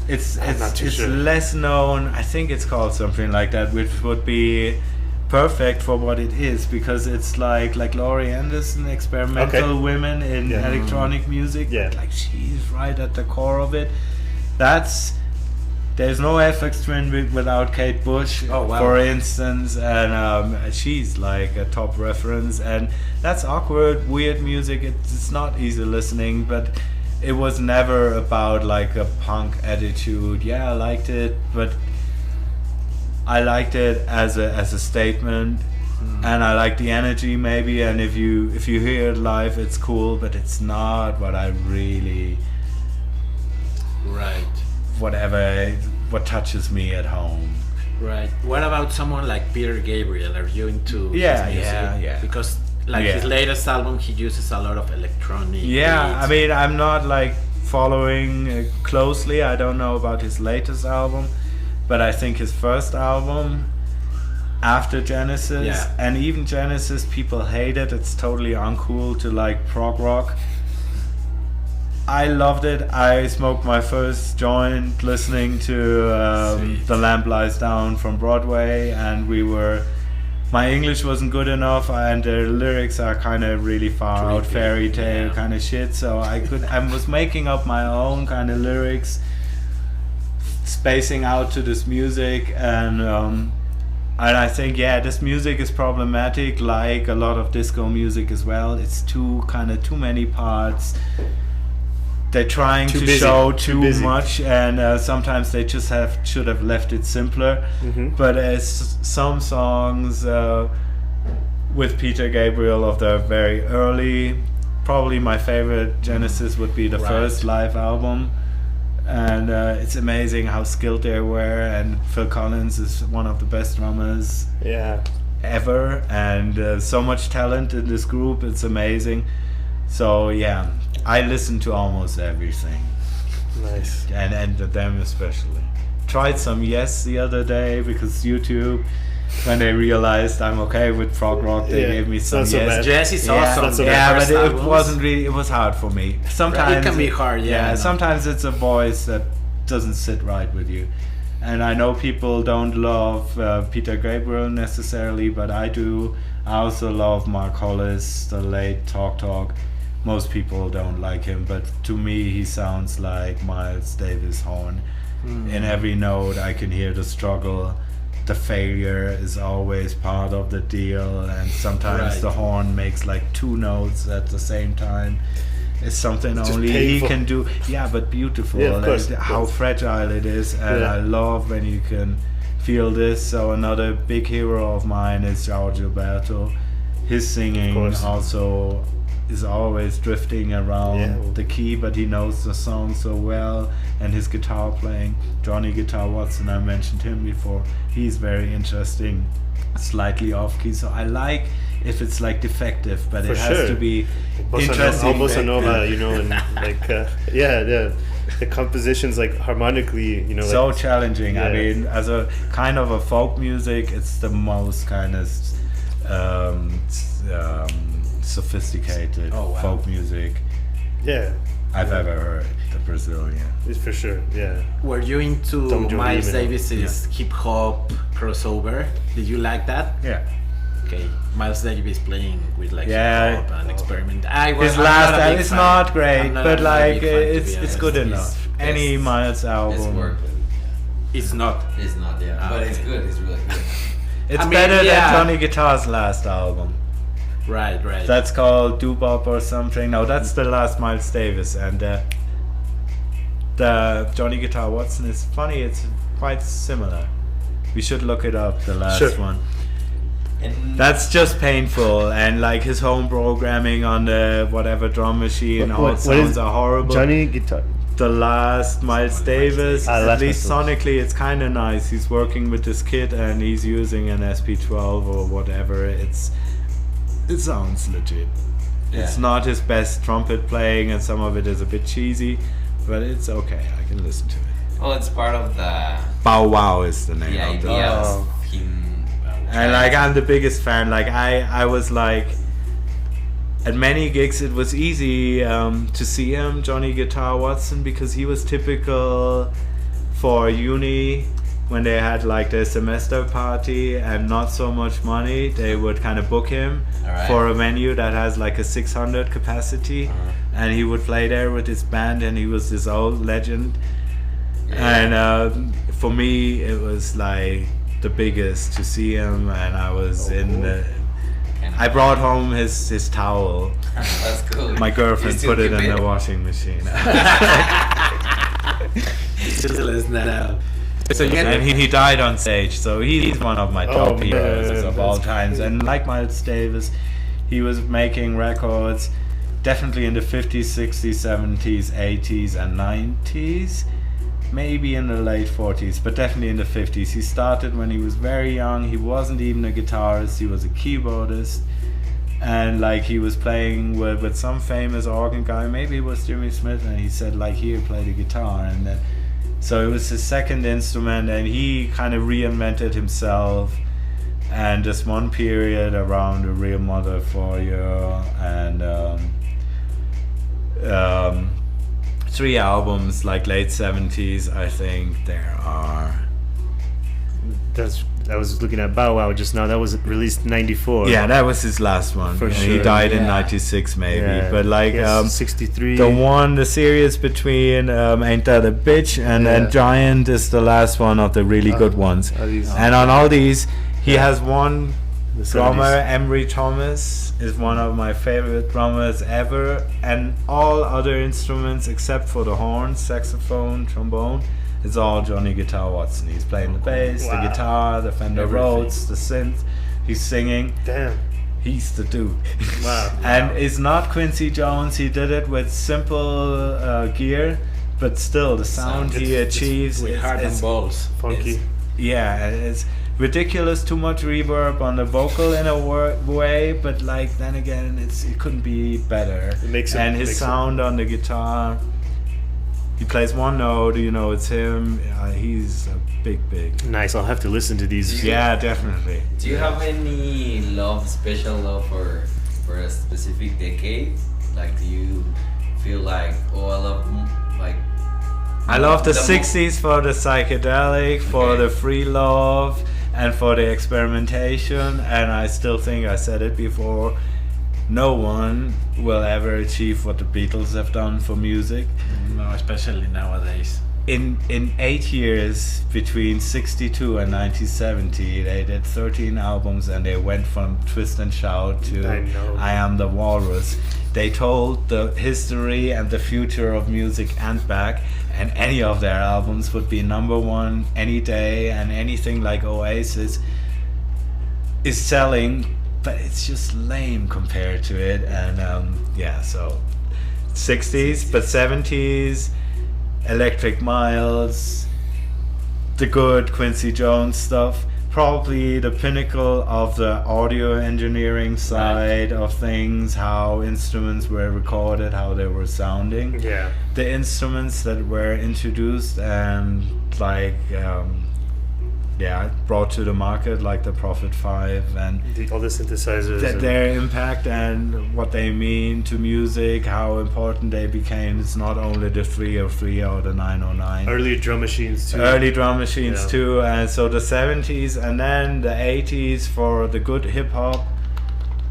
It's not too it's sure. less known. I think it's called something like that, which would be perfect for what it is, because it's like Laurie Anderson, experimental Okay. women in Yeah. electronic music. Yeah. Like she's right at the core of it. There's no FX Twin without Kate Bush, Oh, wow. for instance, and she's like a top reference. And that's awkward, weird music. It's not easy listening, but it was never about like a punk attitude. Yeah, I liked it, but I liked it as a statement, and I like the energy maybe. And if you hear it live, it's cool, but it's not what I really. right. What touches me at home. Right. What about someone like Peter Gabriel? Are you into Yeah, his music? yeah. Because like Yeah. his latest album, he uses a lot of electronic. Yeah, beats. I mean, I'm not like following closely. I don't know about his latest album, but I think his first album after Genesis, Yeah. and even Genesis, people hate it. It's totally uncool to like prog rock. I loved it. I smoked my first joint listening to The Lamp Lies Down from Broadway, and my English wasn't good enough, and the lyrics are kind of really far out, fairy tale kind of shit. So I was making up my own kind of lyrics, spacing out to this music, and I think this music is problematic, like a lot of disco music as well. It's too many parts. They're trying to show too much, and sometimes they just should have left it simpler. But as some songs with Peter Gabriel of the very early, probably my favorite Genesis would be the first live album, and it's amazing how skilled they were. And Phil Collins is one of the best drummers ever, and so much talent in this group. It's amazing. So I listen to almost everything. Nice. And them especially. Tried some Yes the other day because YouTube, when they realized I'm okay with prog rock, they gave me some Yes. Yes is awesome. But it wasn't really. It was hard for me. Sometimes it can be hard. Sometimes it's a voice that doesn't sit right with you. And I know people don't love Peter Gabriel necessarily, but I do. I also love Mark Hollis, the late Talk. Most people don't like him, but to me he sounds like Miles Davis horn. In every note I can hear the struggle. The failure is always part of the deal, and sometimes the horn makes like two notes at the same time. It's something it's only he can do. But beautiful. Yeah, of course. How fragile it is, and I love when you can feel this. So another big hero of mine is George Alberto. His singing also is always drifting around the key, but he knows the song so well, and his guitar playing. Johnny Guitar Watson, I mentioned him before. He's very interesting, slightly off key. So I like if it's like defective, but it has to be interesting. Bossa Nova, and like the compositions like harmonically, so challenging. I mean, as a kind of a folk music, it's the most kind of sophisticated folk music I've ever heard. The Brazilian, it's for sure. Were you into Miles Davis's hip hop crossover? Did you like that? Okay, Miles Davis playing with like hip hop and experiment. His last album is not great, but like it's good enough. Any Miles album, it's not. But it's good. It's really good. It's better than Johnny Guitar's last album. Right. That's called Doo-Bop or something. No, that's the last Miles Davis, and the Johnny Guitar Watson is funny. It's quite similar. We should look it up. The last one. And that's just painful, and like his home programming on the whatever drum machine, it sounds horrible. Johnny Guitar. The last Miles Davis, at least sonically, it's kind of nice. He's working with this kit, and he's using an SP12 or whatever. It sounds legit. It's not his best trumpet playing, and some of it is a bit cheesy, but it's okay. I can listen to it. Well, it's part of the Bow Wow is the name of the him. And like I'm the biggest fan. Like I was like at many gigs it was easy to see him, Johnny Guitar Watson, because he was typical for uni. When they had like their semester party and not so much money, they would kind of book him for a venue that has like a 600 capacity, and he would play there with his band, and he was this old legend. And for me, it was like the biggest to see him, and I was I brought home his towel. That's cool. My girlfriend put it in the washing machine. And he died on stage, so he's one of my top heroes of all times. And like Miles Davis, he was making records definitely in the 50s, 60s, 70s, 80s, and 90s. Maybe in the late 40s, but definitely in the 50s. He started when he was very young. He wasn't even a guitarist, he was a keyboardist. And like he was playing with some famous organ guy, maybe it was Jimmy Smith, and he said like, here, play the guitar. And so it was his second instrument, and he kind of reinvented himself. And this one period around A Real Mother for You, and 3 albums, like late 70s. I think there are. I was looking at Bow Wow just now. That was released '94. Yeah, that was his last one. For And sure. he died in Yeah. '96 maybe. Yeah. But like Yes, '63. the series between Ain't That a Bitch and then Yeah. Giant is the last one of the really good ones. Are these- And on all these, he Yeah. has one the drummer, 70s. Emery Thomas, is one of my favorite drummers ever, and all other instruments except for the horns, saxophone, trombone, it's all Johnny Guitar Watson. He's playing the bass, Wow. the guitar, the Fender Everything. Rhodes, the synth. He's singing. Damn. He's the dude. Wow. And it's not Quincy Jones. He did it with simple gear, but still the sound he It's- achieves With is, heart and is balls. Funky. yeah, it's ridiculous. Too much reverb on the vocal in a way, but like then again, it couldn't be better. It makes it- and his makes it- sound on the guitar. He plays one note, you know, it's him. He's a big. Nice. I'll have to listen to these. Yeah, definitely. Do you have any special love for a specific decade? Like, do you feel like, oh, I love like? I love the mo- 60s for the psychedelic, for Okay. the free love, and for the experimentation. And I still think, I said it before, no one will ever achieve what the Beatles have done for music. No, especially nowadays. In 8 years, between 62 and 1970, they did 13 albums, and they went from Twist and Shout to I know. I Am the Walrus. They told the history and the future of music and back, and any of their albums would be number one any day, and anything like Oasis is selling, but it's just lame compared to it. And yeah, so 60s, but 70s, Electric Miles, the good Quincy Jones stuff, probably the pinnacle of the audio engineering side of things, how instruments were recorded, how they were sounding, Yeah. the instruments that were introduced and like brought to the market, like the Prophet 5 and All the synthesizers. and- their impact and what they mean to music, how important they became. It's not only the 303 or the 909. early drum machines too. Early drum machines Yeah. too, and so the 70s and then the 80s for the good hip hop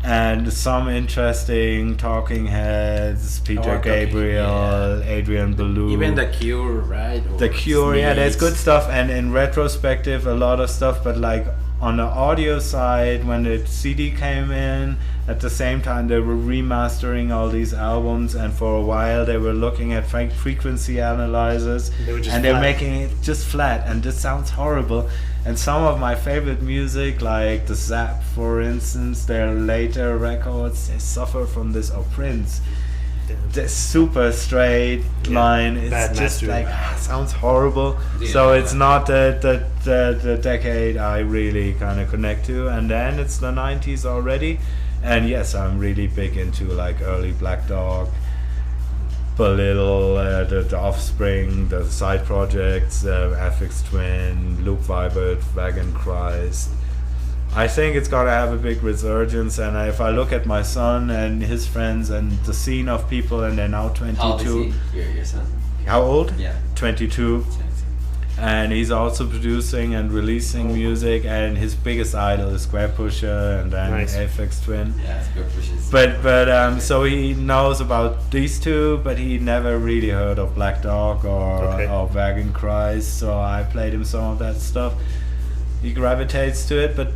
and some interesting Talking Heads, Peter Talking, Gabriel, Adrian Belew. Even The Cure, right? Or The Cure, yeah, there's Smiths. good stuff, and in retrospective, a lot of stuff. But like on the audio side, when the CD came in, at the same time they were remastering all these albums, and for a while they were looking at frequency analyzers, They were just and they're flat. making it just flat, and this sounds horrible. And some of my favorite music, like the Zap, for instance, their later records, they suffer from this. Or Prince, the super straight Yeah, line is bad just mastering. like sounds horrible. Yeah. So it's not the decade I really kind of connect to. And then it's the 90s already, and yes, I'm really big into like early Black Dog, Belittle, the Offspring, the side projects, Aphex Twin, Luke Vibert, Wagon Christ. I think it's gonna have a big resurgence, and if I look at my son and his friends and the scene of people, and they're now How old is 22. he? Your son? How old? Yeah. 22. And he's also producing and releasing music, and his biggest idol is Square Pusher and then Nice. Aphex Twin. Yeah, it's good pushes. But so he knows about these two, but he never really heard of Black Dog Okay. or Wagon Christ. So I played him some of that stuff. He gravitates to it, but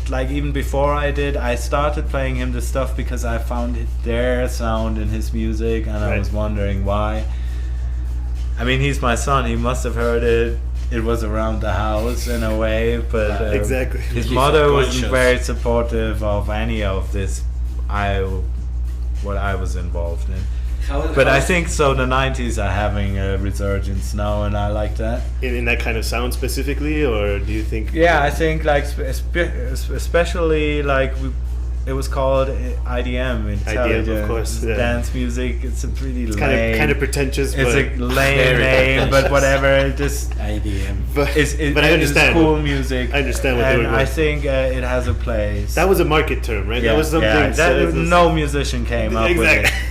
like even before I did, I started playing him the stuff because I found their sound in his music, and I Right. was wondering why. I mean, he's my son. He must have heard it. It was around the house in a way, but Exactly. his He's mother wasn't subconscious. very supportive of any of this. What I was involved in. But I think so. The 90s are having a resurgence now, and I like that. In that kind of sound specifically, or do you think? Yeah, I think like especially like it was called IDM, intelligent course, yeah. dance music. It's a pretty It's lame. kind of pretentious, it's but a lame Very name, but pretentious. whatever. It just IDM. but, it's but I understand. cool music. I understand what they and were doing. I think it has a place. That was a market term, right? That was something. that was- no musician came up with it. Exactly.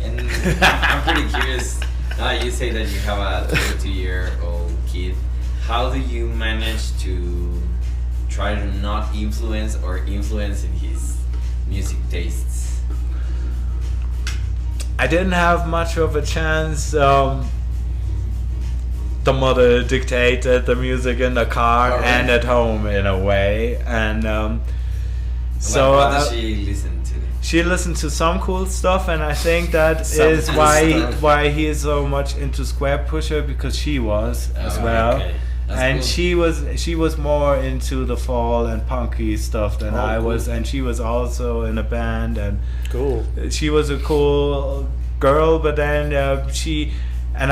And I'm pretty curious. You say that you have a 22-year-old kid. How do you manage to try to not influence or influence in his music tastes? I didn't have much of a chance. The mother dictated the music in the car and at home in a way, and so what does she listen to? She listened to some cool stuff, and I think that is why he is so much into Square Pusher, because she was as well. Okay. And cool. she was more into the fall and punky stuff than I was, and she was also in a band, and she was a cool girl. But then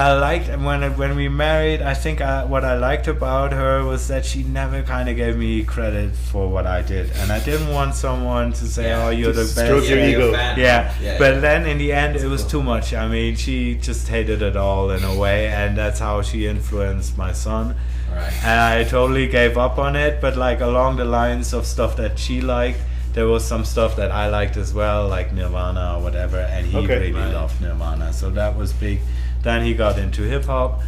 I liked, and when we married, I think what I liked about her was that she never kind of gave me credit for what I did, and I didn't want someone to say, "Oh, you're the best." Stroke your ego. But then in the end, it was too much. I mean, she just hated it all in a way, and that's how she influenced my son. Right. And I totally gave up on it, but like along the lines of stuff that she liked, there was some stuff that I liked as well, like Nirvana or whatever, and he really loved Nirvana, so that was big. Then he got into hip hop.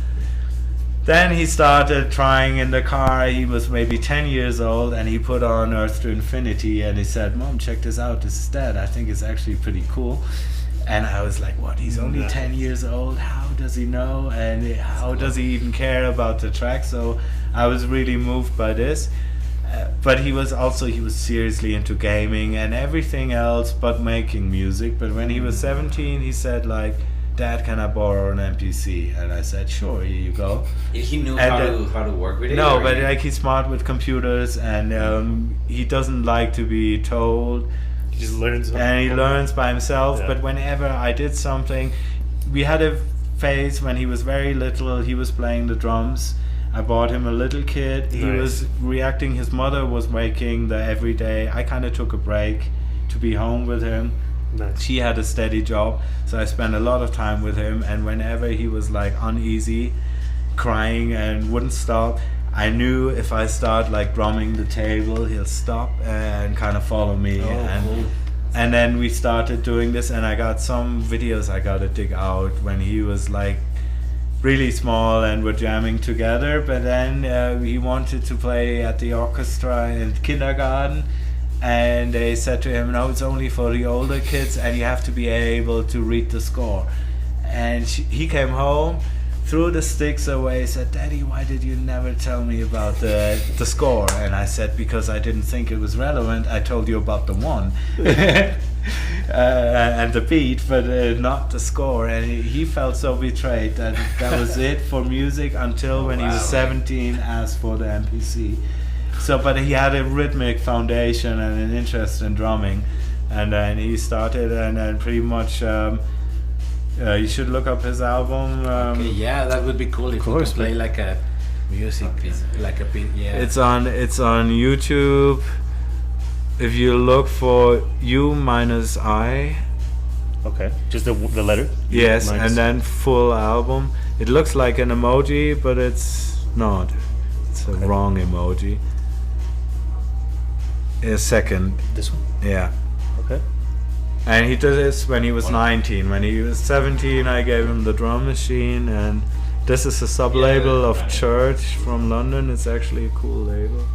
Then he started trying in the car. He was maybe 10 years old, and he put on Earth to Infinity, and he said, "Mom, check this out. This is Dad. I think it's actually pretty cool." And I was like, what, he's only 10 years old? How does he know? And how does he even care about the track? So I was really moved by this. But he was seriously into gaming and everything else but making music. But when he was 17, he said like, "Dad, can I borrow an MPC?" And I said, "Sure, here you go." He knew how to work with it? No, but like he's smart with computers, and he doesn't like to be told. He just learns. And he learns by himself. Yeah. But whenever I did something, we had a phase when he was very little. He was playing the drums. I bought him a little kit. He was reacting. His mother was making the everyday. I kind of took a break to be home with him. Nice. She had a steady job, so I spent a lot of time with him. And whenever he was like uneasy, crying and wouldn't stop, I knew if I start like drumming the table, he'll stop and kind of follow me. And then we started doing this, and I got some videos I got to dig out when he was like really small and we're jamming together. But then he wanted to play at the orchestra in kindergarten, and they said to him, "No, it's only for the older kids, and you have to be able to read the score." And he came home, threw the sticks away, said, "Daddy, why did you never tell me about the score?" And I said, "Because I didn't think it was relevant. I told you about the one and the beat, but not the score." And he felt so betrayed that was it for music until when he was 17, asked for the MPC. So, but he had a rhythmic foundation and an interest in drumming, and then he started, and then pretty much. You should look up his album. Okay, yeah, that would be cool if you could play like a music piece, like a piece. Yeah, it's on YouTube. If you look for U-I. Okay, just the letter. Yes, and then full album. It looks like an emoji, but it's not. It's a wrong emoji. A second. This one. Yeah. Okay. And he did this when he was 19. When he was 17, I gave him the drum machine, and this is a sub-label of Church from London. It's actually a cool label.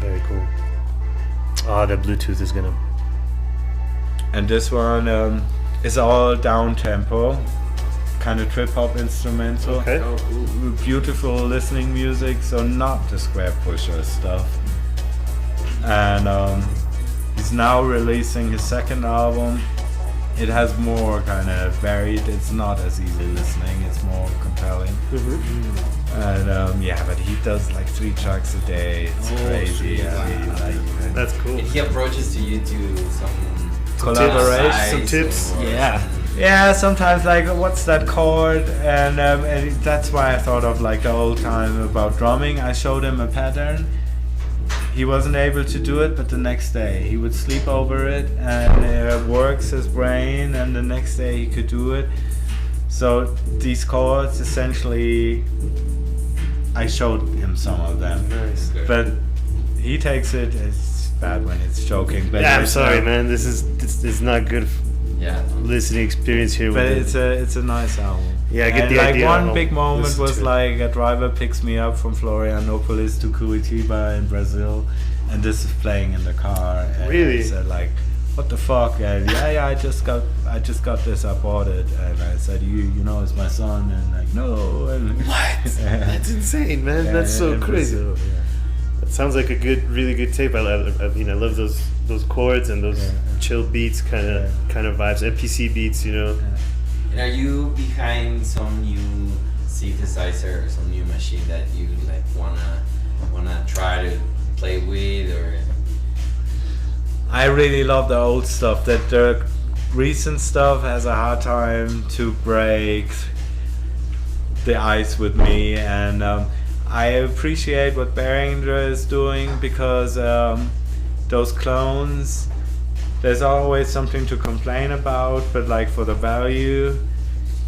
Very cool. The Bluetooth is gonna. And this one is all down tempo, kind of trip hop instrumental. Okay. Oh, cool. Beautiful listening music, so not the Square Pusher stuff. And he's now releasing his second album. It has more kind of varied. It's not as easy listening. It's more compelling. And but he does like 3 tracks a day. It's crazy. That's cool. He approaches to you to some collaboration, some tips. Yeah, sometimes like, what's that chord? And that's why I thought of like the old time about drumming. I showed him a pattern. He wasn't able to do it, but the next day he would sleep over it, and it works his brain, and the next day he could do it. So these chords, essentially, I showed him some of them. Nice. But he takes it. It's bad when it's choking. But Yeah, I'm sorry, man. This is not good. Yeah. listening experience here. But with it's a nice album. Yeah, I get and the like idea. one I'll big moment listen was to it. like a driver picks me up from Florianopolis to Curitiba in Brazil, and this is playing in the car. And Really? I said like, what the fuck? And yeah, I just got this. I bought it, and I said, you know, it's my son, and like no. And What? That's insane, man. Yeah, That's so in crazy. Brazil, yeah. It sounds like a really good tape. I mean, I love those chords and those chill beats, kind of vibes, MPC beats, you know. And are you behind some new synthesizer or some new machine that you like wanna try to play with, or? I really love the old stuff. That the recent stuff has a hard time to break the ice with me, and I appreciate what Behringer is doing, because those clones, there's always something to complain about, but like for the value,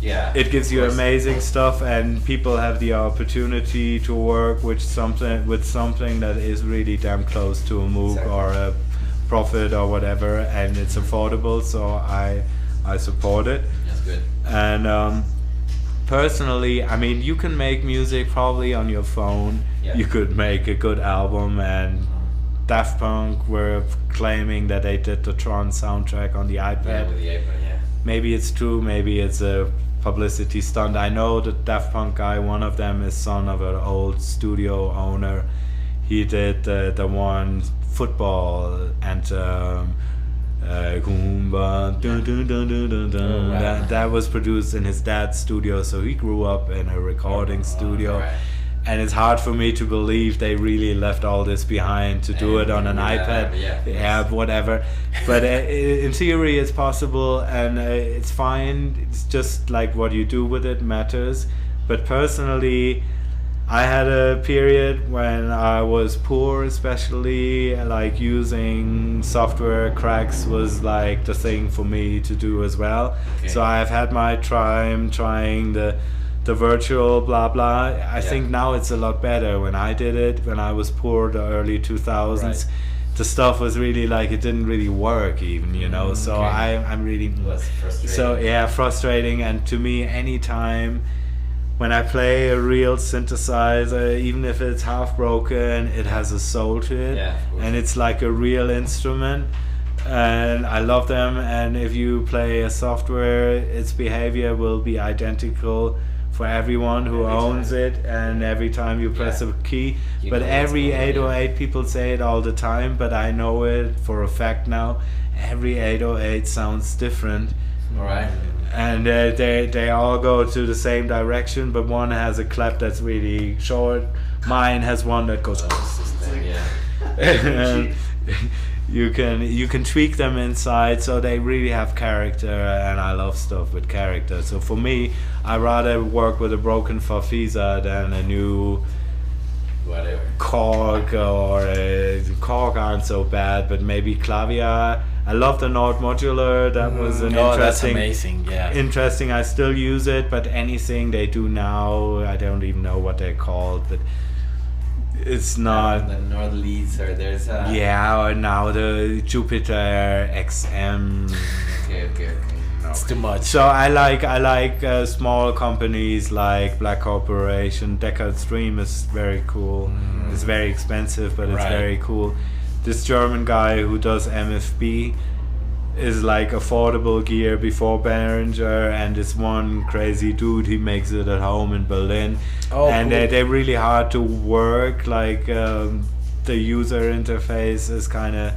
Yeah. it gives you amazing stuff, and people have the opportunity to work with something that is really damn close to a MOOC Exactly. or a Profit or whatever, and it's affordable, so I support it. That's good. And personally, I mean, you can make music probably on your phone. Yeah. You could make a good album, and Daft Punk were claiming that they did the Tron soundtrack on the iPad. Yeah, with the iPad, yeah. Maybe it's true, maybe it's a publicity stunt. I know the Daft Punk guy, one of them is son of an old studio owner. He did the one football anthem, Goomba, dun, dun, dun, dun, dun, dun. Oh, wow. That was produced in his dad's studio, so he grew up in a recording studio. Right. And it's hard for me to believe they really left all this behind to do it on an iPad. Yeah. Whatever. But in theory, it's possible, and it's fine. It's just like what you do with it matters. But personally, I had a period when I was poor, especially like using software cracks was like the thing for me to do as well. Okay. So I've had my time trying the virtual blah blah. I think now it's a lot better. When I did it, when I was poor, the early 2000s, Right. the stuff was really like, it didn't really work even, you know. So Okay. I'm really That's frustrating. so yeah, frustrating. And to me, anytime when I play a real synthesizer, even if it's half broken, it has a soul to it. Yeah, of course. And it's like a real instrument, and I love them. And if you play a software, its behavior will be identical for everyone who Every owns time. it, and every time you press Yeah. a key. You But know what's every going on, 808, people say it all the time, but I know it for a fact now. Every 808 sounds different. All right. And they all go to the same direction, but one has a clap that's really short. Mine has one that goes. System, yeah. And you can tweak them inside, so they really have character, and I love stuff with character. So for me, I rather work with a broken Farfisa than a new Whatever. Korg, or Korg aren't so bad, but maybe Clavia. I love the Nord modular. That was an Oh, that's interesting. amazing. Yeah. Interesting. I still use it, but anything they do now, I don't even know what they're called, but it's not. The Nord leads, or there's a. Yeah, or now the Jupiter XM. Okay. It's too much. So I like small companies like Black Corporation. Deckard Stream is very cool. It's very expensive, but it's Right. very cool. This German guy who does MFB is like affordable gear before Behringer, and this one crazy dude, he makes it at home in Berlin. Oh, And cool. they're really hard to work. Like the user interface is kind of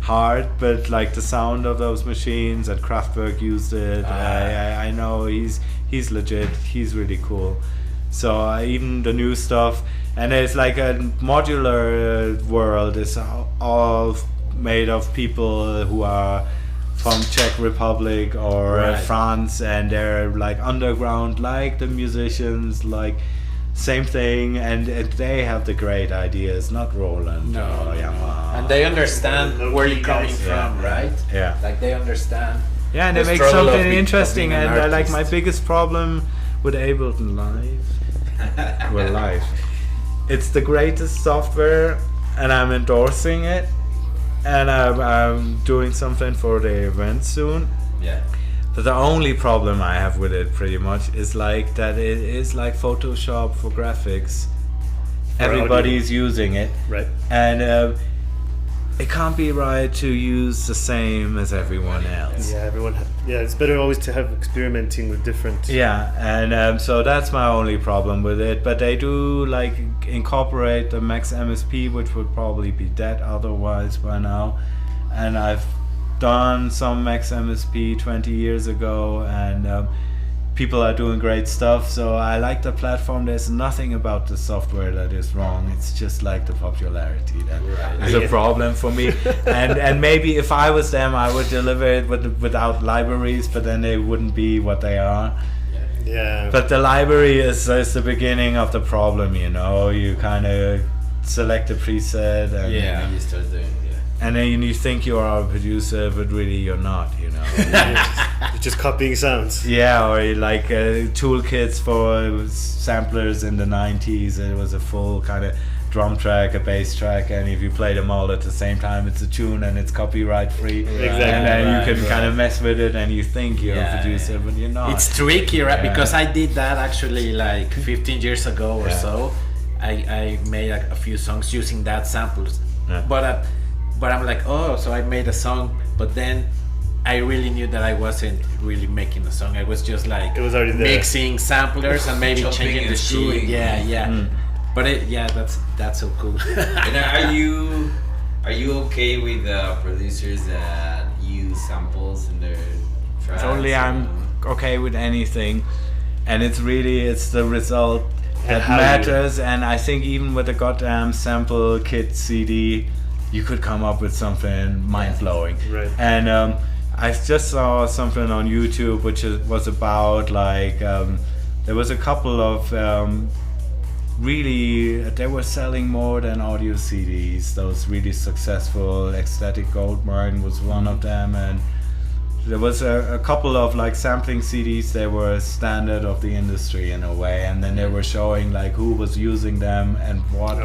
hard, but like the sound of those machines, and Kraftwerk used it. I know he's legit. He's really cool. So even the new stuff, and it's like a modular world is all made of people who are from Czech Republic or Right. France, and they're like underground, like the musicians, like same thing, and they have the great ideas, not Roland or Yamaha. And they understand Low-key where you're coming guys. from, Yeah. right? Yeah. Like they understand. Yeah, and the they make struggle of something being- interesting, of being and an like my artist. biggest problem with Ableton Live, well, Live, it's the greatest software, and I'm endorsing it, and I'm doing something for the event soon, Yeah. But the only problem I have with it pretty much is like that it is like Photoshop for graphics. Everybody's using it. Right. And it can't be right to use the same as everyone else. Yeah, it's better always to have experimenting with different. Yeah, and so that's my only problem with it. But they do like incorporate the Max MSP, which would probably be dead otherwise by now. And I've done some Max MSP 20 years ago, and people are doing great stuff. So I like the platform. There's nothing about the software that is wrong. It's just like the popularity that is a problem for me. and maybe if I was them, I would deliver it without libraries, but then they wouldn't be what they are. Yeah. But the library is the beginning of the problem, you know. You kind of select a preset and you start doing and then you think you are a producer, but really you're not, you know. You're just copying sounds. Yeah, or like toolkits for samplers in the 90s. It was a full kind of drum track, a bass track, and if you play them all at the same time, it's a tune and it's copyright free. Exactly. And then you can kind of mess with it and you think you're a producer, but you're not. It's tricky, right? Because I did that actually like 15 years ago or so. I made like a few songs using that samples. Yeah. But I'm like, oh, so I made a song, but then I really knew that I wasn't really making a song. I was just like it was already there. Mixing samplers and maybe Chopping changing the and sheet. screwing. Yeah. But that's so cool. And are you okay with producers that use samples in their tracks? Totally, I'm okay with anything, and it's the result that matters. And I think even with a goddamn sample kit CD, you could come up with something mind-blowing. Right. And I just saw something on YouTube which was about like there was a couple of really they were selling more than audio CDs. Those really successful. Ecstatic Goldmine was one of them, and there was a couple of like sampling CDs. They were a standard of the industry in a way, and then they were showing like who was using them and what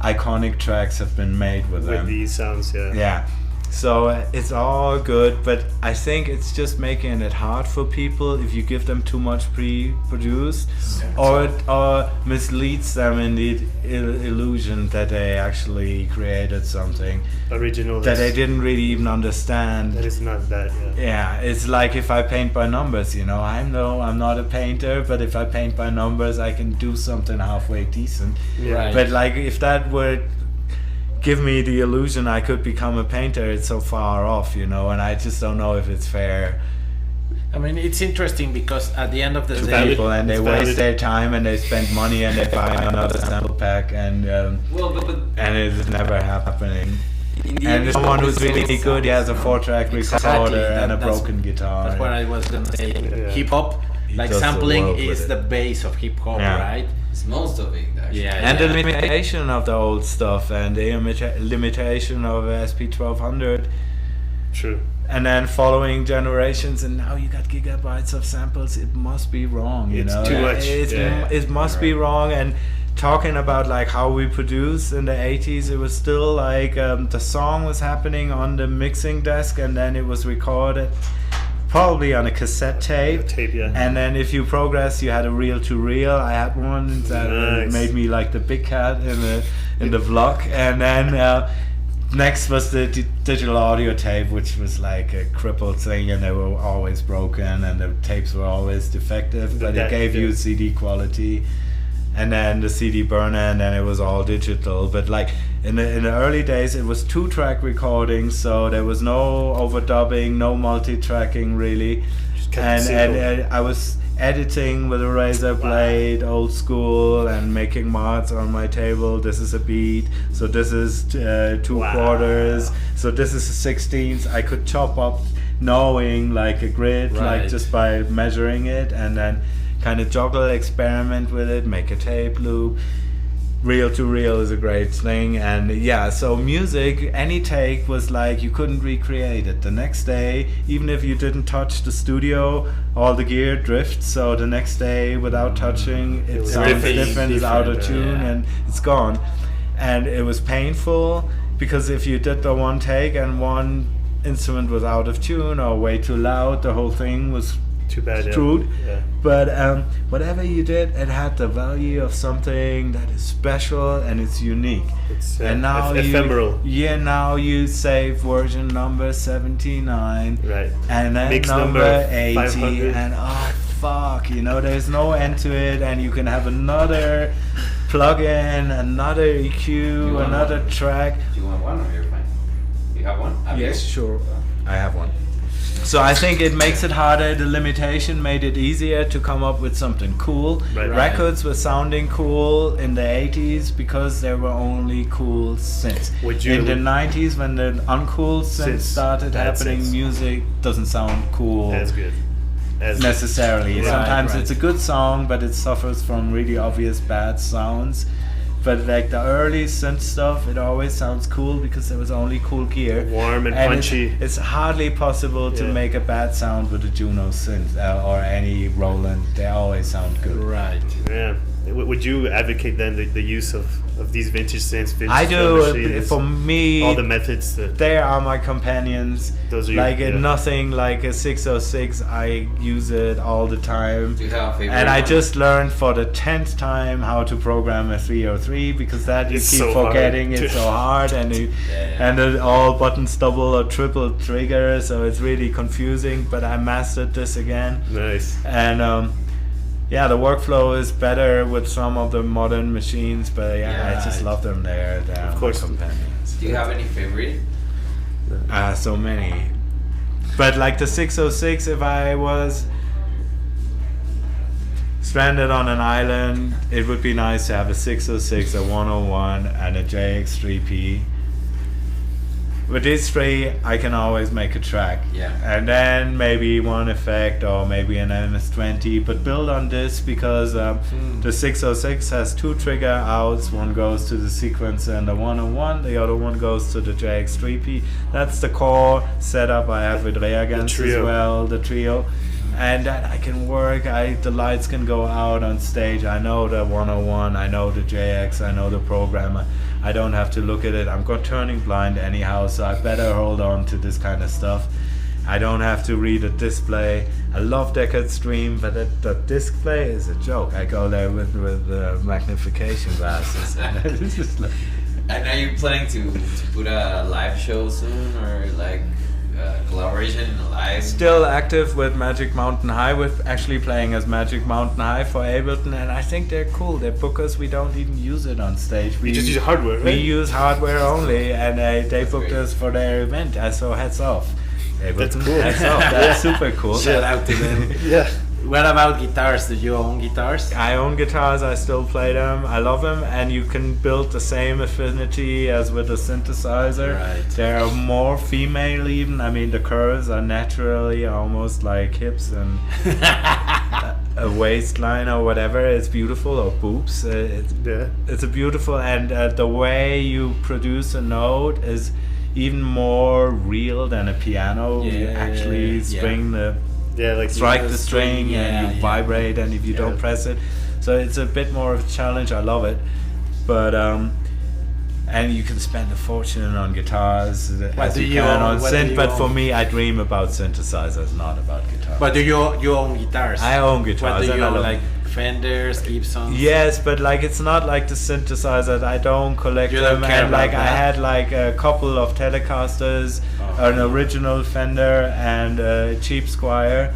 iconic tracks have been made with them. With these sounds, Yeah. So it's all good, but I think it's just making it hard for people if you give them too much pre-produced, or it misleads them in the illusion that they actually created something original that they didn't really even understand. That is not that. Yeah, it's like if I paint by numbers, you know. I'm not a painter, but if I paint by numbers, I can do something halfway decent. Yeah. Right. But like if that would give me the illusion I could become a painter, it's so far off, you know, and I just don't know if it's fair. I mean, it's interesting because at the end of the To day, people, and they it's waste valid. their time and they spend money and they buy another sample pack, and and it's never happening. And someone who's really good, he has a 4-track recorder and a broken guitar. That's what I was gonna say. Yeah. Hip hop, like does the sampling, world with is it. the base of hip hop, Yeah. right? It's most of it, actually. And the limitation of the old stuff and the limitation of SP1200. True. And then following generations, and now you got gigabytes of samples. It must be wrong, you It's know. too much. It must be wrong. And talking about like how we produced in the 80s, it was still like the song was happening on the mixing desk, and then it was recorded probably on a cassette tape. And then if you progress, you had a reel-to-reel. I had one that made me like the big cat in the vlog. And then next was the digital audio tape, which was like a crippled thing, and they were always broken, and the tapes were always defective. But it gave you CD quality. And then the CD burner, and then it was all digital. But like in the early days, it was 2-track recording, so there was no overdubbing, no multi-tracking really. And I was editing with a razor blade, old school, and making mods on my table. This is a beat, so this is 2/4, so this is a 16th. I could chop up knowing like a grid, like just by measuring it, and then kind of juggle, experiment with it, make a tape loop. Reel-to-reel is a great thing. And yeah, so music, any take was like you couldn't recreate it. The next day, even if you didn't touch the studio, all the gear drifts, so the next day without touching it sounds different, it's out of tune, and it's gone. And it was painful because if you did the one take and one instrument was out of tune or way too loud, the whole thing was Too bad. screwed. Yeah. But whatever you did, it had the value of something that is special and it's unique. It's And now ephemeral. now you save version number 79, Right. and then Mix number 80, 500. and oh fuck, there's no end to it, and you can have another plug-in, another EQ, You want another one? track. Do you want one or you're fine? You have one? Have Yes, you? sure. I have one. So I think it makes it harder. The limitation made it easier to come up with something cool. Right. Records were sounding cool in the 80s because there were only cool synths. Would you- In the 90s, when the uncool synths Synths, started bad happening, synths. music doesn't sound cool As good. As necessarily. Right, Sometimes right. it's a good song, but it suffers from really obvious bad sounds. But like the early synth stuff, it always sounds cool because there was only cool gear. Warm and it's- punchy. It's, hardly possible to Yeah. make a bad sound with a Juno synth or any Roland. They always sound good. Right. Yeah. Would you advocate then the use of these vintage synths? Vintage I drum do. machines, For me, all the methods that they are my companions. Those are your- like yeah. nothing like a 606. I use it all the time. Do you have a favorite And I one? just learned for the 10th time how to program a 303 because that you It's keep so hard. forgetting. It's so hard, and Yeah. and all buttons double or triple trigger, so it's really confusing. But I mastered this again, nice. and yeah, the workflow is better with some of the modern machines. But yeah, I just love them. They're Of course. my companions. Do you have any favorite? So many. But like the 606, if I was stranded on an island, it would be nice to have a 606, a 101, and a JX3P. With these three, I can always make a track. Yeah. And then maybe one effect or maybe an MS-20, but build on this because the 606 has two trigger outs. One goes to the sequencer and the 101, the other one goes to the JX3P. That's the core setup I have with reagents as trio. well, the trio. And that I can work, the lights can go out on stage. I know the 101, I know the JX, I know the programmer. I don't have to look at it. I'm turning blind anyhow, so I better hold on to this kind of stuff. I don't have to read a display. I love Deckard Stream, but the display is a joke. I go there with magnification glasses. And it's just like, And are you planning to put a live show soon or like collaboration in a live? still active with Magic Mountain High, with actually playing as Magic Mountain High for Ableton, and I think they're cool. They book us, we don't even use it on stage. We You just use hardware, We right? use hardware only, and they That's booked great. us for their event. So hats off. Ableton, That's cool. Hats off. That's super cool. Shout out to them. Yeah. What about guitars? Do you own guitars? I own guitars, I still play them, I love them, and you can build the same affinity as with a synthesizer. Right. They are more female even. I mean, the curves are naturally almost like hips and a waistline or whatever. It's beautiful, or boobs. Yeah. It's a beautiful, and the way you produce a note is even more real than a piano. You Yeah, actually yeah. string the Yeah, like strike the the string string, and you yeah. vibrate, and if you don't Yeah. press it, so it's a bit more of a challenge. I love it, but and you can spend a fortune on guitars as do you you can own? on What do synth. you But for own? me, I dream about synthesizers, not about guitars. But do you own guitars? I own guitars. What do and you I own? love- Like Fenders, Gibsons? Yes, but like it's not like the synthesizers. I don't collect You don't them, care and like about I that? had like a couple of Telecasters, Oh. an original Fender, and a cheap Squier.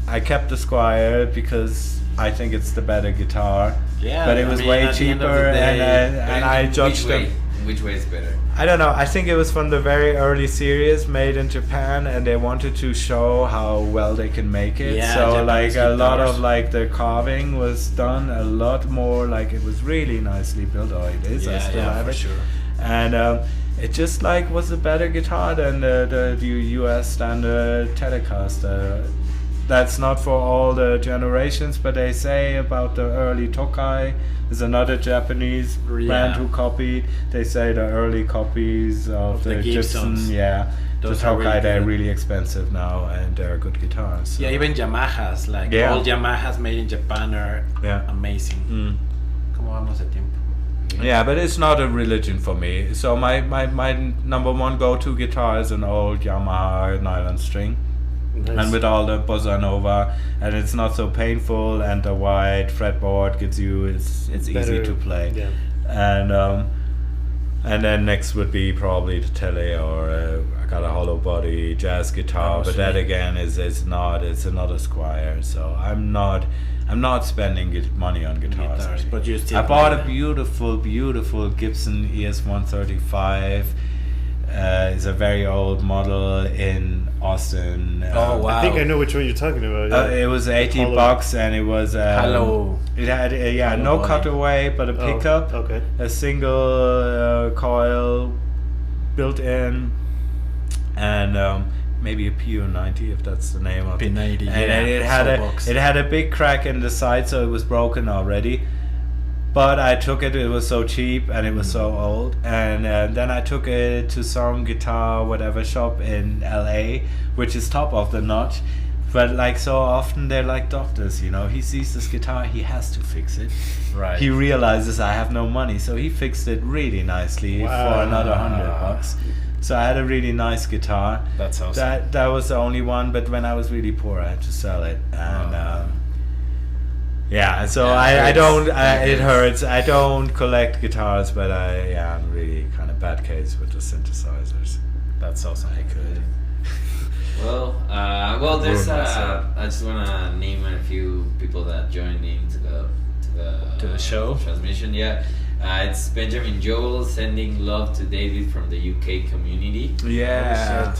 I kept the Squier because I think it's the better guitar. Yeah, but it I was mean, way at the end of cheaper, the day- and I judged Which way? them. Which way is better? I don't know. I think it was from the very early series made in Japan, and they wanted to show how well they can make it. Yeah, so Japanese like a lot guitars. of like the carving was done a lot more. Like it was really nicely built. Oh, it is. I Yeah, still yeah, have for it. sure. And it just like was a better guitar than the US standard Telecaster. That's not for all the generations, but they say about the early Tokai. There's another Japanese Yeah. band who copied. They say the early copies of the the Gibson, Gibsons. yeah. Those the are Tokai, really they're good. really expensive now, and they're good guitars. So. Yeah, even Yamahas, like Yeah. all Yamahas made in Japan are Yeah. amazing. Mm. ¿Cómo vamos de tiempo? Yeah, but it's not a religion for me. So my number one go-to guitar is an old Yamaha nylon string. Nice. And with all the bossa nova, and it's not so painful, and the wide fretboard gives you it's easy to play. Yeah. And then next would be probably the Tele, or I got a hollow body jazz guitar, but that again it's another Squire. So I'm not spending money on guitars. But you still I bought play a beautiful Gibson ES-135. It's a very old model in Austin. Oh wow! I think I know which one you're talking about. Yeah. It was $80, and it was Hello. It had Hollow no body. cutaway, but a pickup, Okay. a single coil built in, and maybe a PU90 if that's the name of it. P90, And it had a big crack in the side, so it was broken already. But I took it was so cheap and it was so old, and then I took it to some guitar whatever shop in LA, which is top of the notch, but like so often they're like doctors, you know. He sees this guitar, he has to fix it. Right. He realizes I have no money, so he fixed it really nicely for another $100. So I had a really nice guitar. That's awesome. That was the only one, but when I was really poor, I had to sell it, and yeah. So I don't. It hurts. I don't collect guitars, but I'm really kind of bad case with the synthesizers. That's awesome. I could. Well, there's. I just wanna name a few people that joined into the show transmission. Yeah. It's Benjamin Joel sending love to David from the UK community. Yeah.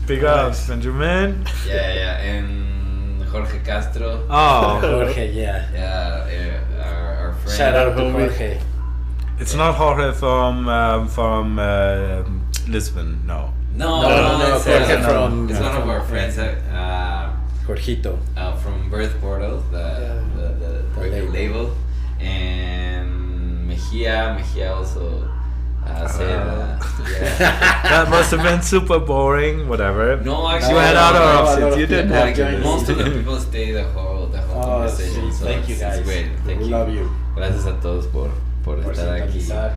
Big ups, Benjamin. Yeah, and Jorge Castro. Oh, Jorge, yeah. Yeah, our friend. Shout out to Jorge. it's not Jorge from Lisbon. No. No, Jorge from. It's one of our friends. Jorgito. From Birth Portal, the record label, and Mejia also said, yeah. That must have been super boring. Whatever. No, actually, You had other options. You didn't have like, to. most of the people stay the whole conversation. Sí, So thank you it's guys. great. Thank We you. love you. Gracias a todos por estar aquí. sintonizar.